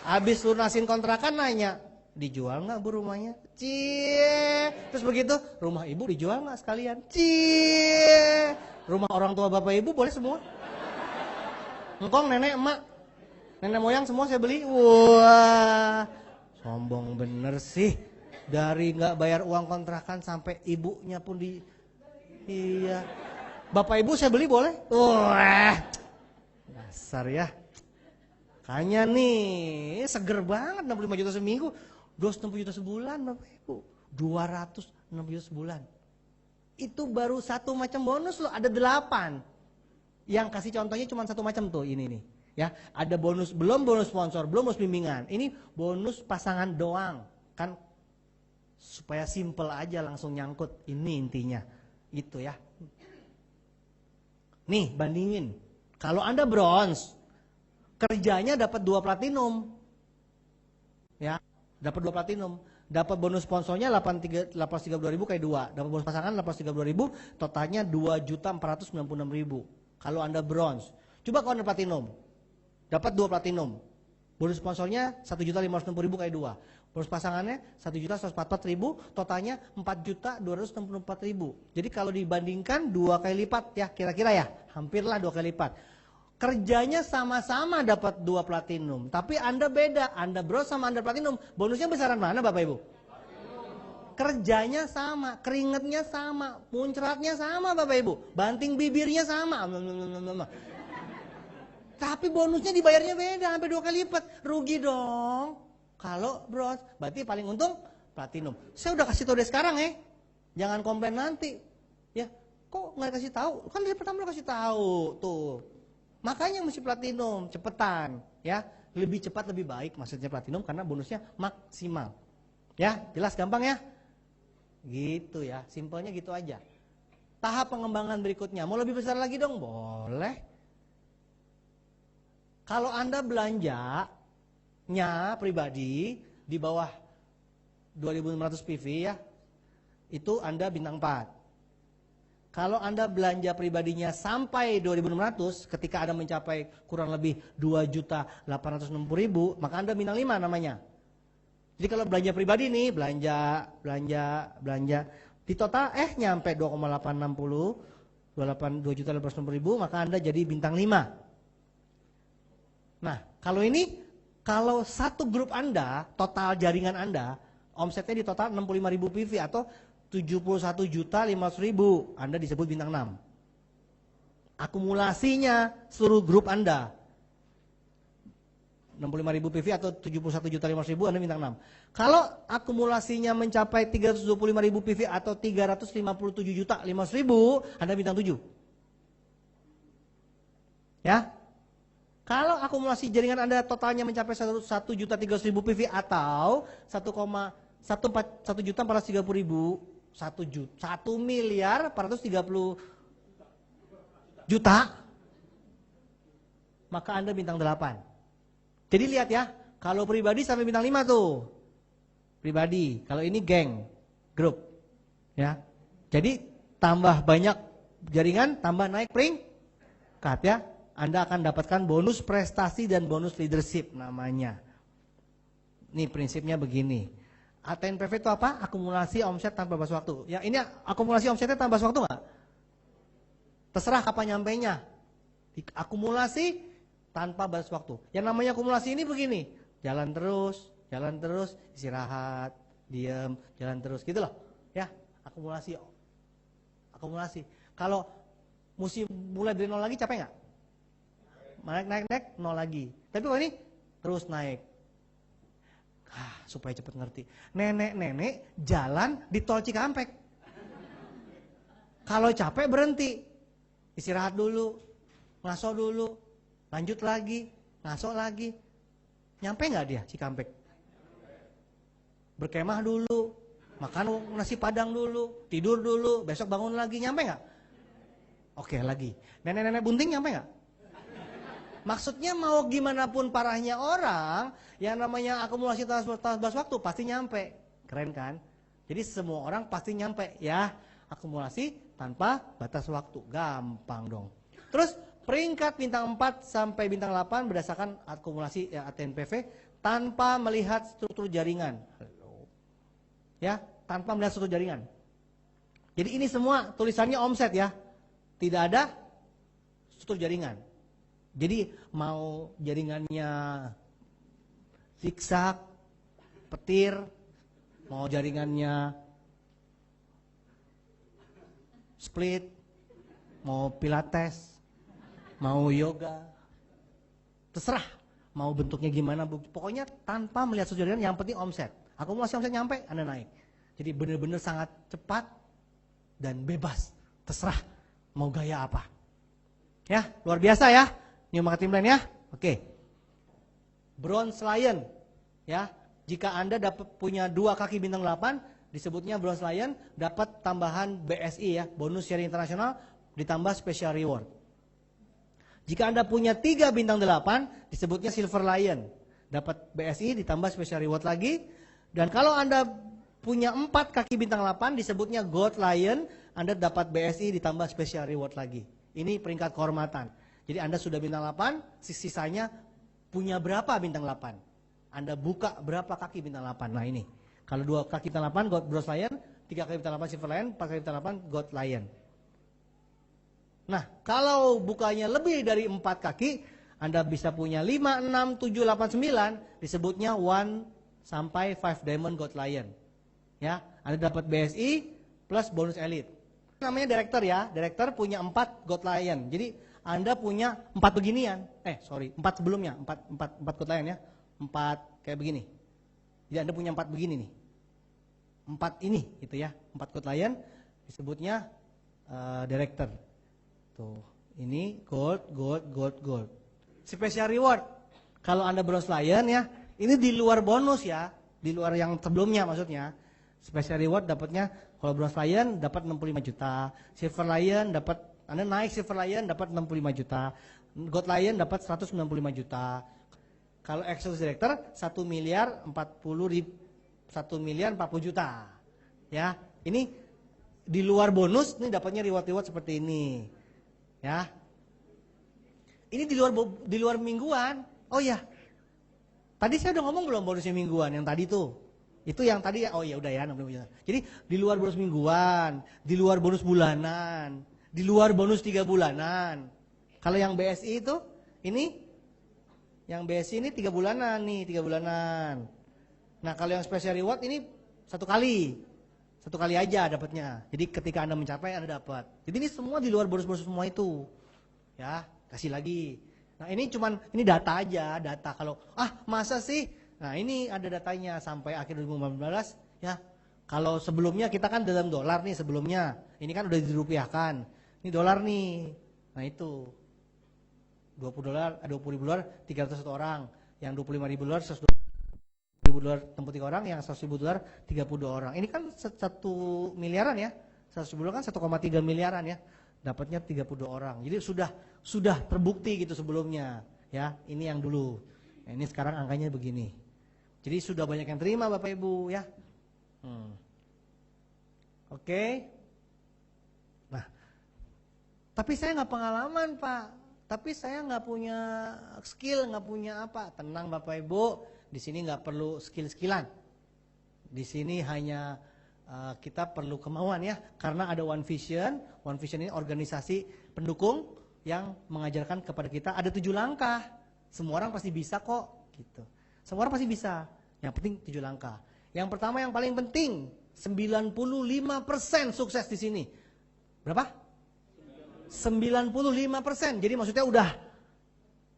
Habis lunasin kontrakan nanya, dijual nggak bu rumahnya? Terus begitu, rumah ibu dijual nggak sekalian? Rumah orang tua bapak ibu boleh semua? Engkong, nenek, emak, nenek moyang semua saya beli. Wah, sombong bener sih. Dari nggak bayar uang kontrakan sampai ibunya pun iya. Bapak ibu saya beli boleh? Wah, dasar ya. Kayaknya nih seger banget 65 juta seminggu. 260 juta sebulan Bapak Ibu, 260 juta sebulan. Itu baru satu macam bonus loh, ada 8. Yang kasih contohnya cuma satu macam tuh ini nih. Ya, ada bonus, belum bonus sponsor, belum bonus bimbingan. Ini bonus pasangan doang. Kan supaya simple aja langsung nyangkut. Ini intinya. Gitu ya. Nih, bandingin. Kalau Anda bronze, kerjanya dapat 2 platinum. Ya. Dapat 2 platinum, dapat bonus sponsornya 832.000 kali 2, dapat bonus pasangan 832.000, totalnya 2.496.000. Kalau Anda bronze. Coba kalau Anda platinum, dapat 2 platinum, bonus sponsornya 1.560.000 kali 2, bonus pasangannya 1.144.000, totalnya 4.264.000. Jadi kalau dibandingkan 2 kali lipat ya, kira-kira ya, hampirlah 2 kali lipat. Kerjanya sama-sama dapat 2 platinum, tapi Anda beda, Anda bronze sama Anda platinum, bonusnya besaran mana Bapak Ibu? Kerjanya sama, keringetnya sama, muncratnya sama Bapak Ibu, banting bibirnya sama, tapi bonusnya dibayarnya beda, sampai 2 kali lipat, rugi dong. Kalau bronze, berarti paling untung platinum. Saya udah kasih tahu dari sekarang ya. Jangan komplain nanti. Ya, kok nggak kasih tahu? Kan dari pertama udah kasih tahu tuh. Makanya mesti platinum, cepetan ya. Lebih cepat lebih baik maksudnya platinum karena bonusnya maksimal. Ya, jelas gampang ya? Gitu ya, simpelnya gitu aja. Tahap pengembangan berikutnya, mau lebih besar lagi dong? Boleh. Kalau Anda belanjanya pribadi di bawah 2.600 PV ya, itu Anda bintang 4. Kalau Anda belanja pribadinya sampai 2.600, ketika Anda mencapai kurang lebih 2.860.000, maka Anda bintang 5 namanya. Jadi kalau belanja pribadi nih, belanja di total nyampe 2,860, 2.860.000, maka Anda jadi bintang 5. Nah, kalau satu grup Anda, total jaringan Anda, omsetnya di total 65.000 PV atau 71.500.000, Anda disebut bintang 6. Akumulasinya seluruh grup Anda 65.000 PV atau 71.500.000, Anda bintang 6. Kalau akumulasinya mencapai 325.000 PV atau 357.500.000, Anda bintang 7. Ya. Kalau akumulasi jaringan Anda totalnya mencapai 1.300.000 PV atau 1.430.000, 1.430.000.000, maka Anda bintang 8. Jadi lihat ya, kalau pribadi sampai bintang 5 tuh. Pribadi, kalau ini geng, grup. Ya. Jadi tambah banyak jaringan, tambah naik peringkat ya. Anda akan dapatkan bonus prestasi dan bonus leadership namanya. Ini prinsipnya begini. ATNPV itu apa? Akumulasi omset tanpa batas waktu. Ya, ini akumulasi omsetnya tanpa batas waktu nggak? Terserah kapan nyampainya. Akumulasi tanpa batas waktu. Yang namanya akumulasi ini begini, jalan terus, istirahat, diam, jalan terus, gitu loh. Ya, akumulasi. Kalau mesti mulai dari nol lagi capek nggak? Naik, nol lagi. Tapi kalau ini terus naik. Supaya cepat ngerti. Nenek-nenek jalan di tol Cikampek. Kalau capek berhenti, istirahat dulu, ngaso dulu, lanjut lagi, ngaso lagi. Nyampe nggak dia Cikampek? Berkemah dulu, makan nasi padang dulu, tidur dulu, besok bangun lagi, nyampe nggak? Oke, lagi. Nenek-nenek bunting nyampe nggak? Maksudnya mau gimana pun parahnya orang, yang namanya akumulasi tanpa batas waktu pasti nyampe. Keren kan? Jadi semua orang pasti nyampe ya. Akumulasi tanpa batas waktu. Gampang dong. Terus peringkat bintang 4 sampai bintang 8 berdasarkan akumulasi ATNPV tanpa melihat struktur jaringan. Ya, tanpa melihat struktur jaringan. Jadi ini semua tulisannya omset ya. Tidak ada struktur jaringan. Jadi mau jaringannya zigzag, petir, mau jaringannya split, mau pilates, mau yoga, terserah mau bentuknya gimana, pokoknya tanpa melihat struktur jaringan, yang penting omset. Akumulasi omset nyampe, Anda naik. Jadi benar-benar sangat cepat dan bebas, terserah mau gaya apa. Ya, luar biasa ya. New marketing plan ya. Oke. Bronze Lion ya. Jika Anda dapat punya 2 kaki bintang 8 disebutnya Bronze Lion, dapat tambahan BSI ya, bonus sharing internasional ditambah special reward. Jika Anda punya 3 bintang 8 disebutnya Silver Lion, dapat BSI ditambah special reward lagi. Dan kalau Anda punya 4 kaki bintang 8 disebutnya Gold Lion, Anda dapat BSI ditambah special reward lagi. Ini peringkat kehormatan. Jadi Anda sudah bintang 8, sisanya punya berapa bintang 8? Anda buka berapa kaki bintang 8? Nah ini, kalau 2 kaki bintang 8 Gold Bronze Lion, 3 kaki bintang 8 Silver Lion, 4 kaki bintang 8 Gold Lion. Nah kalau bukanya lebih dari 4 kaki, Anda bisa punya 5, 6, 7, 8, 9, disebutnya 1 sampai 5 Diamond Gold Lion. Ya, Anda dapat BSI plus bonus elite. Namanya director ya, director punya 4 Gold Lion. Jadi Anda punya 4 beginian, 4 sebelumnya, 4 Gold Lion ya, 4 kayak begini. Jadi Anda punya 4 begini nih. 4 ini gitu ya, 4 gold lion disebutnya director. Tuh, ini gold, gold, gold, gold. Special reward. Kalau Anda bronze lion ya, ini di luar bonus ya, di luar yang sebelumnya maksudnya. Special reward dapatnya kalau bronze lion dapat 65 juta, silver lion dapat Anda naik silver lion dapat 65 juta, gold lion dapat 195 juta. Kalau excellence director 1 miliar 40 juta. Ya, ini di luar bonus nih dapatnya reward-reward seperti ini. Ya. Ini di luar mingguan. Oh ya. Tadi saya udah ngomong belum bonusnya mingguan yang tadi tuh. Itu yang tadi ya. Oh ya udah ya 65 juta. Jadi di luar bonus mingguan, di luar bonus bulanan, di luar bonus 3 bulanan. Kalau yang BSI itu ini yang BSI ini 3 bulanan nih, 3 bulanan. Nah, kalau yang special reward ini 1 kali. 1 kali aja dapatnya. Jadi ketika Anda mencapai Anda dapat. Jadi ini semua di luar bonus-bonus semua itu. Ya, kasih lagi. Nah, ini data aja, data. Kalau masa sih? Nah, ini ada datanya sampai akhir 2019 ya. Kalau sebelumnya kita kan dalam dolar nih sebelumnya. Ini kan udah dirupiahkan. Ini dolar nih. Nah, itu. 20 dolar, 20 ribu dolar 301 orang. Yang 25 ribu dolar 120 ribu dolar 63 orang, yang 100 ribu dolar 32 orang. Ini kan 1 miliaran ya. 100 ribu dolar kan 1,3 miliaran ya. Dapatnya 32 orang. Jadi sudah terbukti gitu sebelumnya. Ya, ini yang dulu. Nah, ini sekarang angkanya begini. Jadi sudah banyak yang terima Bapak Ibu ya. Oke. Nah, tapi saya nggak pengalaman Pak. Tapi saya nggak punya skill, nggak punya apa. Tenang Bapak Ibu, di sini nggak perlu skill-skillan. Di sini hanya kita perlu kemauan ya. Karena ada One Vision. One Vision ini organisasi pendukung yang mengajarkan kepada kita ada 7 langkah. Semua orang pasti bisa kok. Gitu. Semua orang pasti bisa. Yang penting 7 langkah. Yang pertama yang paling penting, 95% sukses di sini. Berapa? 95%. Jadi maksudnya udah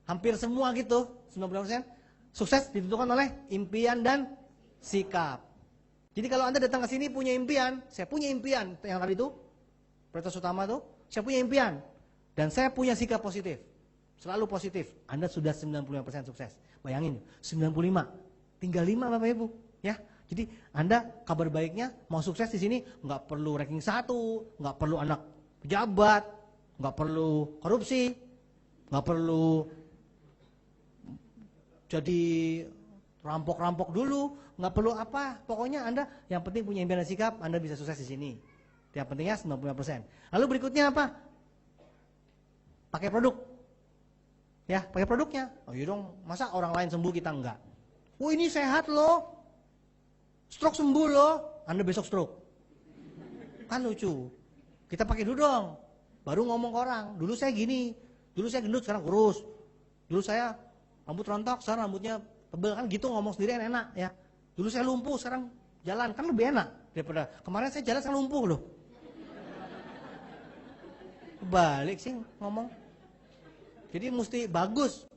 hampir semua gitu. 90% sukses ditentukan oleh impian dan sikap. Jadi kalau Anda datang ke sini punya impian, saya punya impian yang tadi itu prioritas utama tuh, saya punya impian dan saya punya sikap positif. Selalu positif. Anda sudah 95% sukses. Bayangin 95, tinggal 5 Bapak Ibu, ya. Jadi Anda kabar baiknya mau sukses di sini nggak perlu ranking 1, nggak perlu anak pejabat, nggak perlu korupsi, nggak perlu jadi rampok-rampok dulu, nggak perlu apa. Pokoknya Anda yang penting punya impian dan sikap, Anda bisa sukses di sini. Yang pentingnya 95%. Lalu berikutnya apa? Pakai produk. Ya, pakai produknya. Oh iya dong, masa orang lain sembuh kita enggak? Oh ini sehat loh. Stroke sembuh loh. Anda besok stroke. Kan lucu. Kita pakai dulu dong. Baru ngomong ke orang, dulu saya gini, dulu saya gendut, sekarang kurus. Dulu saya rambut rontok, sekarang rambutnya tebel, kan gitu ngomong sendiri kan enak ya. Dulu saya lumpuh, sekarang jalan, kan lebih enak daripada kemarin saya jalan sekarang lumpuh loh. Balik sih ngomong. Jadi mesti bagus.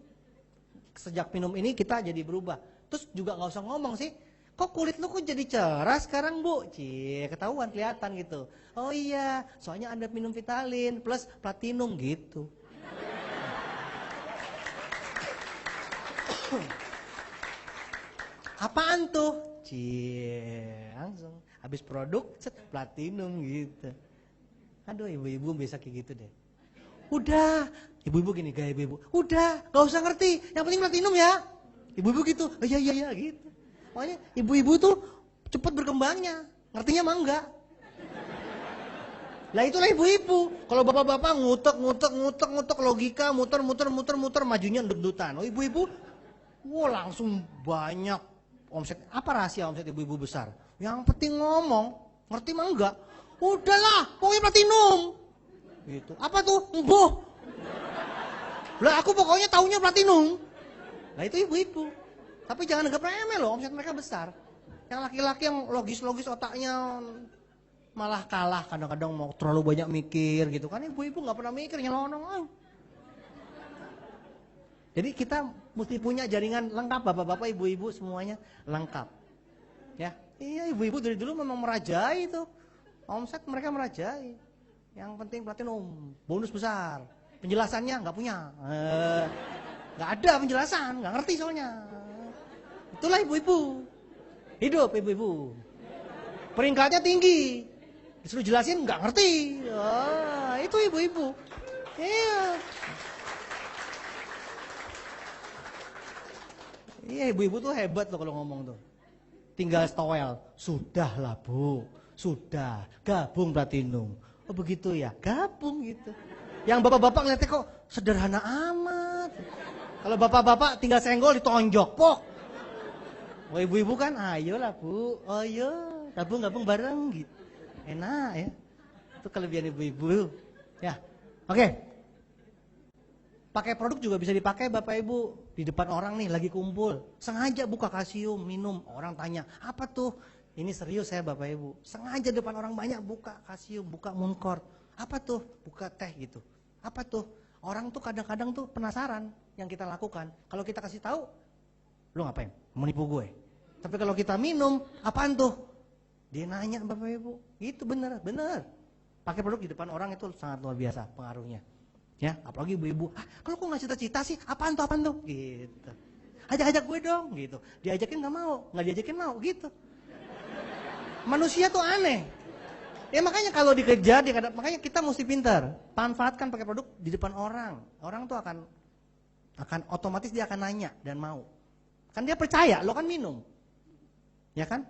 Sejak minum ini kita jadi berubah. Terus juga nggak usah ngomong sih. Kok kulit lu kok jadi cerah sekarang Bu? Cie, ketahuan kelihatan gitu. Oh iya, soalnya Anda minum Vitalin plus Platinum gitu. Apaan tuh? Cie, langsung habis produk set Platinum gitu. Aduh ibu-ibu bisa kayak gitu deh. Udah, ibu-ibu gini gaya ibu-ibu. Udah, gak usah ngerti. Yang penting Platinum ya. Ibu-ibu gitu. Oh, iya gitu. Pokoknya ibu-ibu tuh cepat berkembangnya. Ngertinya mah enggak. Lah itulah ibu-ibu. Kalau bapak-bapak ngutek logika, muter majunya deg-degan. Oh ibu-ibu, langsung banyak omset. Apa rahasia omset ibu-ibu besar? Yang penting ngomong, ngerti mah enggak. Udahlah, pokoknya Platinum. Gitu. Apa tuh? Embuh. Lah aku pokoknya taunya Platinum. Lah itu ibu-ibu. Tapi jangan anggap remeh loh, omset mereka besar. Yang laki-laki yang logis-logis otaknya malah kalah, kadang-kadang mau terlalu banyak mikir gitu kan. Ibu-ibu gak pernah mikir, nyelonong. Jadi kita mesti punya jaringan lengkap, bapak-bapak, ibu-ibu semuanya lengkap. Ya. Iya, ibu-ibu dari dulu memang merajai itu. Omset mereka merajai. Yang penting platinum, bonus besar. Penjelasannya nggak punya. Nggak ada penjelasan, nggak ngerti soalnya. Itulah ibu-ibu. Hidup ibu-ibu. Peringkatnya tinggi. Disuruh jelasin nggak ngerti. Itu ibu-ibu. Iya. Iya, ibu-ibu tuh hebat loh kalau ngomong tuh. Tinggal stowel. Sudahlah Bu, sudah. Gabung platinum. Oh begitu ya, gabung gitu. Yang bapak-bapak ngeliatnya kok sederhana amat. Kalau bapak-bapak tinggal senggol ditonjok, pok. Wah ibu-ibu kan, ayolah Bu, ayo gabung-gabung bareng gitu. Enak ya. Itu kelebihan ibu-ibu. Ya, oke. Pakai produk juga bisa dipakai Bapak Ibu di depan orang nih lagi kumpul. Sengaja buka kalsium, minum. Orang tanya, apa tuh? Ini serius saya Bapak Ibu. Sengaja depan orang banyak buka kalsium, buka Muncort. Apa tuh? Buka teh gitu. Apa tuh? Orang tuh kadang-kadang tuh penasaran yang kita lakukan. Kalau kita kasih tahu, lu ngapain? Menipu gue. Tapi kalau kita minum, apaan tuh? Dia nanya Bapak Ibu. Itu bener. Pakai produk di depan orang itu sangat luar biasa pengaruhnya. Ya, apalagi ibu-ibu, kalau kok nggak cita-cita sih, apaan tuh, gitu. Ajak-ajak gue dong, gitu. Diajakin nggak mau, nggak diajakin mau, gitu. Manusia tuh aneh. Ya makanya kalau dikejar, makanya kita mesti pintar. Manfaatkan pakai produk di depan orang. Orang tuh akan otomatis dia akan nanya dan mau. Kan dia percaya, lo kan minum, ya kan?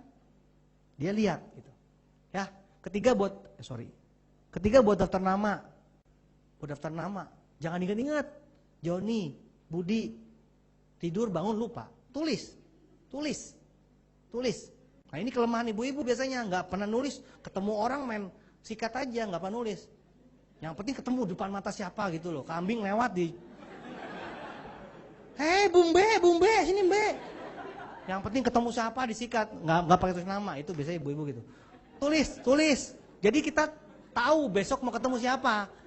Dia lihat, gitu. Ya, ketiga buat daftar nama. Daftar nama, jangan ingat-ingat. Joni, Budi, tidur bangun lupa. Tulis. Nah ini kelemahan ibu-ibu biasanya nggak pernah nulis. Ketemu orang main sikat aja, nggak pernah nulis. Yang penting ketemu depan mata siapa gitu loh. Kambing lewat di. Hei Bumbe, sini Mbe. Yang penting ketemu siapa disikat, nggak pakai tulis nama. Itu biasanya ibu-ibu gitu. Tulis. Jadi kita tahu besok mau ketemu siapa.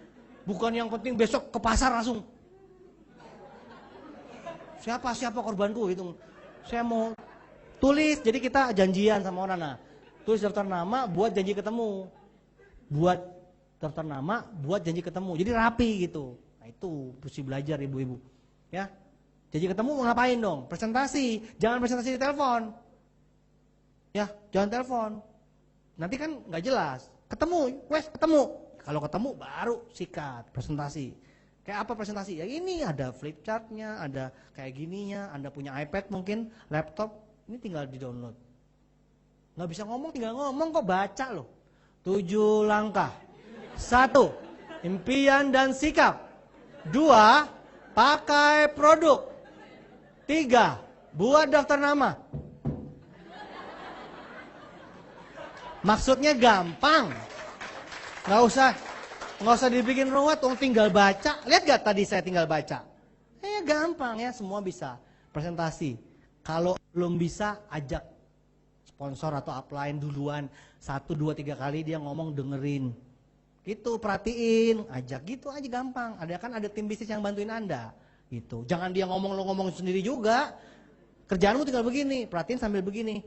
Bukan yang penting besok ke pasar langsung. Siapa korbanku gitu. Saya mau tulis, jadi kita janjian sama orang. Nah, tulis daftar nama buat janji ketemu. Buat daftar nama buat janji ketemu. Jadi rapi gitu. Nah, itu mesti belajar ibu-ibu. Ya. Janji ketemu mau ngapain dong? Presentasi. Jangan presentasi di telepon. Ya, jangan telepon. Nanti kan nggak jelas. Ketemu. Kalau ketemu baru sikat, presentasi. Kayak apa presentasi? Ya ini ada flip chartnya, ada kayak gininya, Anda punya iPad mungkin, laptop, ini tinggal di download. Nggak bisa ngomong, tinggal ngomong kok baca loh. 7 langkah. 1. Impian dan sikap. 2. Pakai produk. 3. Buat daftar nama. Maksudnya gampang. Nggak usah dibikin ruwet, tinggal baca. Lihat gak tadi saya tinggal baca? Gampang ya, semua bisa. Presentasi. Kalau belum bisa, ajak sponsor atau upline duluan. 1, 2, 3 kali dia ngomong dengerin. Gitu, perhatiin, ajak gitu aja gampang. Ada tim bisnis yang bantuin Anda. Gitu. Jangan dia ngomong, lo ngomong sendiri juga. Kerjaanmu tinggal begini, perhatiin sambil begini.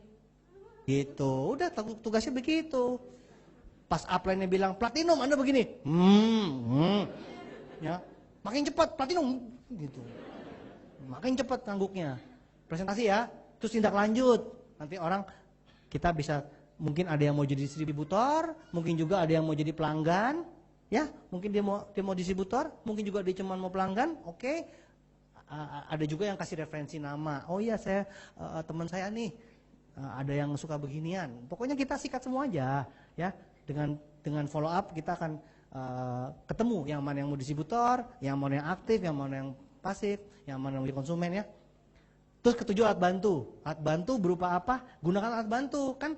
Gitu, udah tugasnya begitu. Pas upline-nya bilang platinum, Anda begini. Ya, makin cepat platinum gitu. Makin cepat ngangguknya. Presentasi ya, terus tindak lanjut. Nanti orang kita bisa mungkin ada yang mau jadi distributor, mungkin juga ada yang mau jadi pelanggan, ya, mungkin dia mau distributor, mungkin juga dia cuma mau pelanggan, oke. Ada juga yang kasih referensi nama. Oh iya, saya teman saya nih ada yang suka beginian. Pokoknya kita sikat semua aja, ya. Dengan follow up kita akan ketemu yang mana yang mau distributor, yang mana yang aktif, yang mana yang pasif, yang mana yang menjadi konsumen ya. Terus ketujuh alat bantu. Alat bantu berupa apa? Gunakan alat bantu. Kan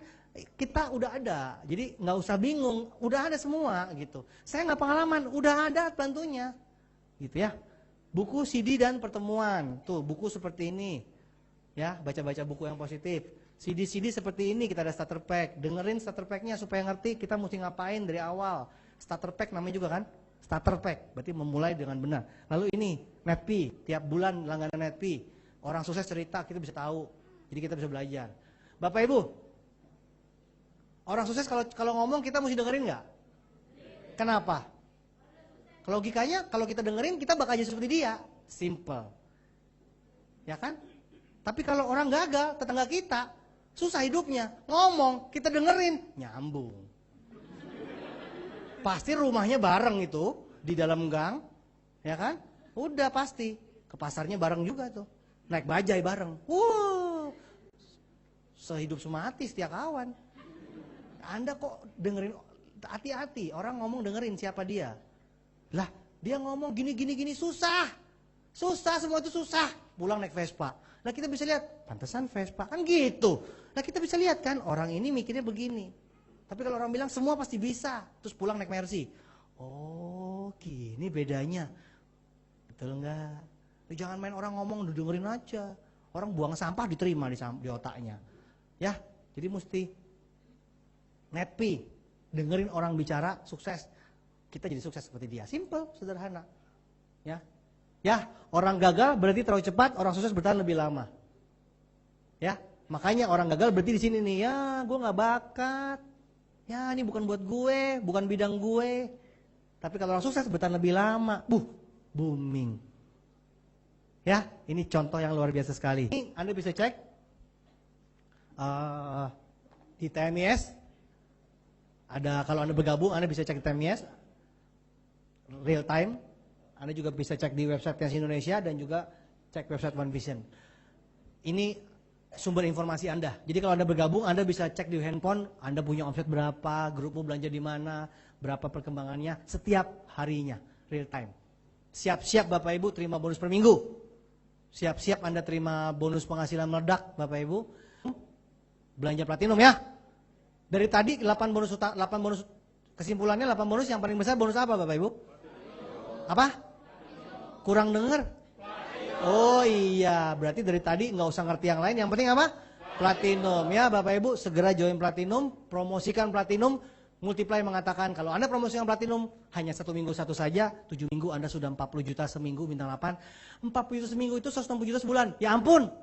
kita udah ada, jadi nggak usah bingung, udah ada semua gitu. Saya nggak pengalaman, udah ada alat bantunya, gitu ya. Buku, CD dan pertemuan, tuh buku seperti ini, ya baca-baca buku yang positif. CD seperti ini, kita ada starter pack. Dengerin starter packnya supaya ngerti kita mesti ngapain dari awal. Starter pack namanya juga kan? Starter pack, berarti memulai dengan benar. Lalu ini, NetP, tiap bulan langganan NetP. Orang sukses cerita, kita bisa tahu. Jadi kita bisa belajar. Bapak Ibu, Orang sukses kalau ngomong kita mesti dengerin nggak? Kenapa? Logikanya kalau kita dengerin kita bakal jadi seperti dia. Simple. Ya kan? Tapi kalau orang gagal, tetangga kita, susah hidupnya, ngomong, kita dengerin, nyambung. Pasti rumahnya bareng itu, di dalam gang, ya kan? Udah pasti, ke pasarnya bareng juga tuh. Naik bajai bareng. Sehidup semati setiap kawan. Anda kok dengerin, hati-hati, orang ngomong dengerin siapa dia. Lah, dia ngomong gini, susah. Susah, semua itu susah. Pulang naik Vespa. Nah kita bisa lihat, pantesan Vespa, kan gitu. Nah kita bisa lihat kan, orang ini mikirnya begini. Tapi kalau orang bilang semua pasti bisa, terus pulang naik Mercy. Oh, gini bedanya. Betul enggak? Jangan main orang ngomong, dengerin aja. Orang buang sampah diterima di otaknya. Ya, jadi mesti nepi, dengerin orang bicara, sukses. Kita jadi sukses seperti dia. Simple, sederhana. Ya, orang gagal berarti terlalu cepat, orang sukses bertahan lebih lama. Ya, makanya orang gagal berarti di sini nih, ya gue nggak bakat. Ya, ini bukan buat gue, bukan bidang gue. Tapi kalau orang sukses bertahan lebih lama, booming. Ya, ini contoh yang luar biasa sekali. Ini Anda bisa cek di TMIS. Ada, kalau Anda bergabung, Anda bisa cek di TMIS real time. Anda juga bisa cek di website TNS Indonesia dan juga cek website One Vision. Ini sumber informasi Anda. Jadi kalau Anda bergabung, Anda bisa cek di handphone, Anda punya omset berapa, grupmu belanja di mana, berapa perkembangannya setiap harinya, real time. Siap-siap Bapak Ibu terima bonus per minggu. Siap-siap Anda terima bonus penghasilan meledak Bapak Ibu. Belanja platinum ya. Dari tadi 8 bonus kesimpulannya 8 bonus, yang paling besar bonus apa Bapak Ibu? Apa? Kurang dengar? Oh iya, berarti dari tadi nggak usah ngerti yang lain. Yang penting apa? Platinum ya Bapak Ibu, segera join platinum, promosikan platinum. Multiply mengatakan kalau Anda promosikan platinum hanya 1 minggu satu saja, 7 minggu Anda sudah 40 juta seminggu, bintang 8. 40 juta seminggu itu 160 juta sebulan. Ya ampun.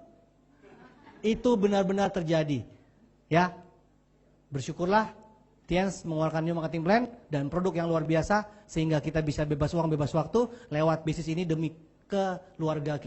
Itu benar-benar terjadi. Ya. Bersyukurlah TNS mengeluarkan new marketing plan dan produk yang luar biasa sehingga kita bisa bebas uang, bebas waktu lewat bisnis ini demi keluarga kita.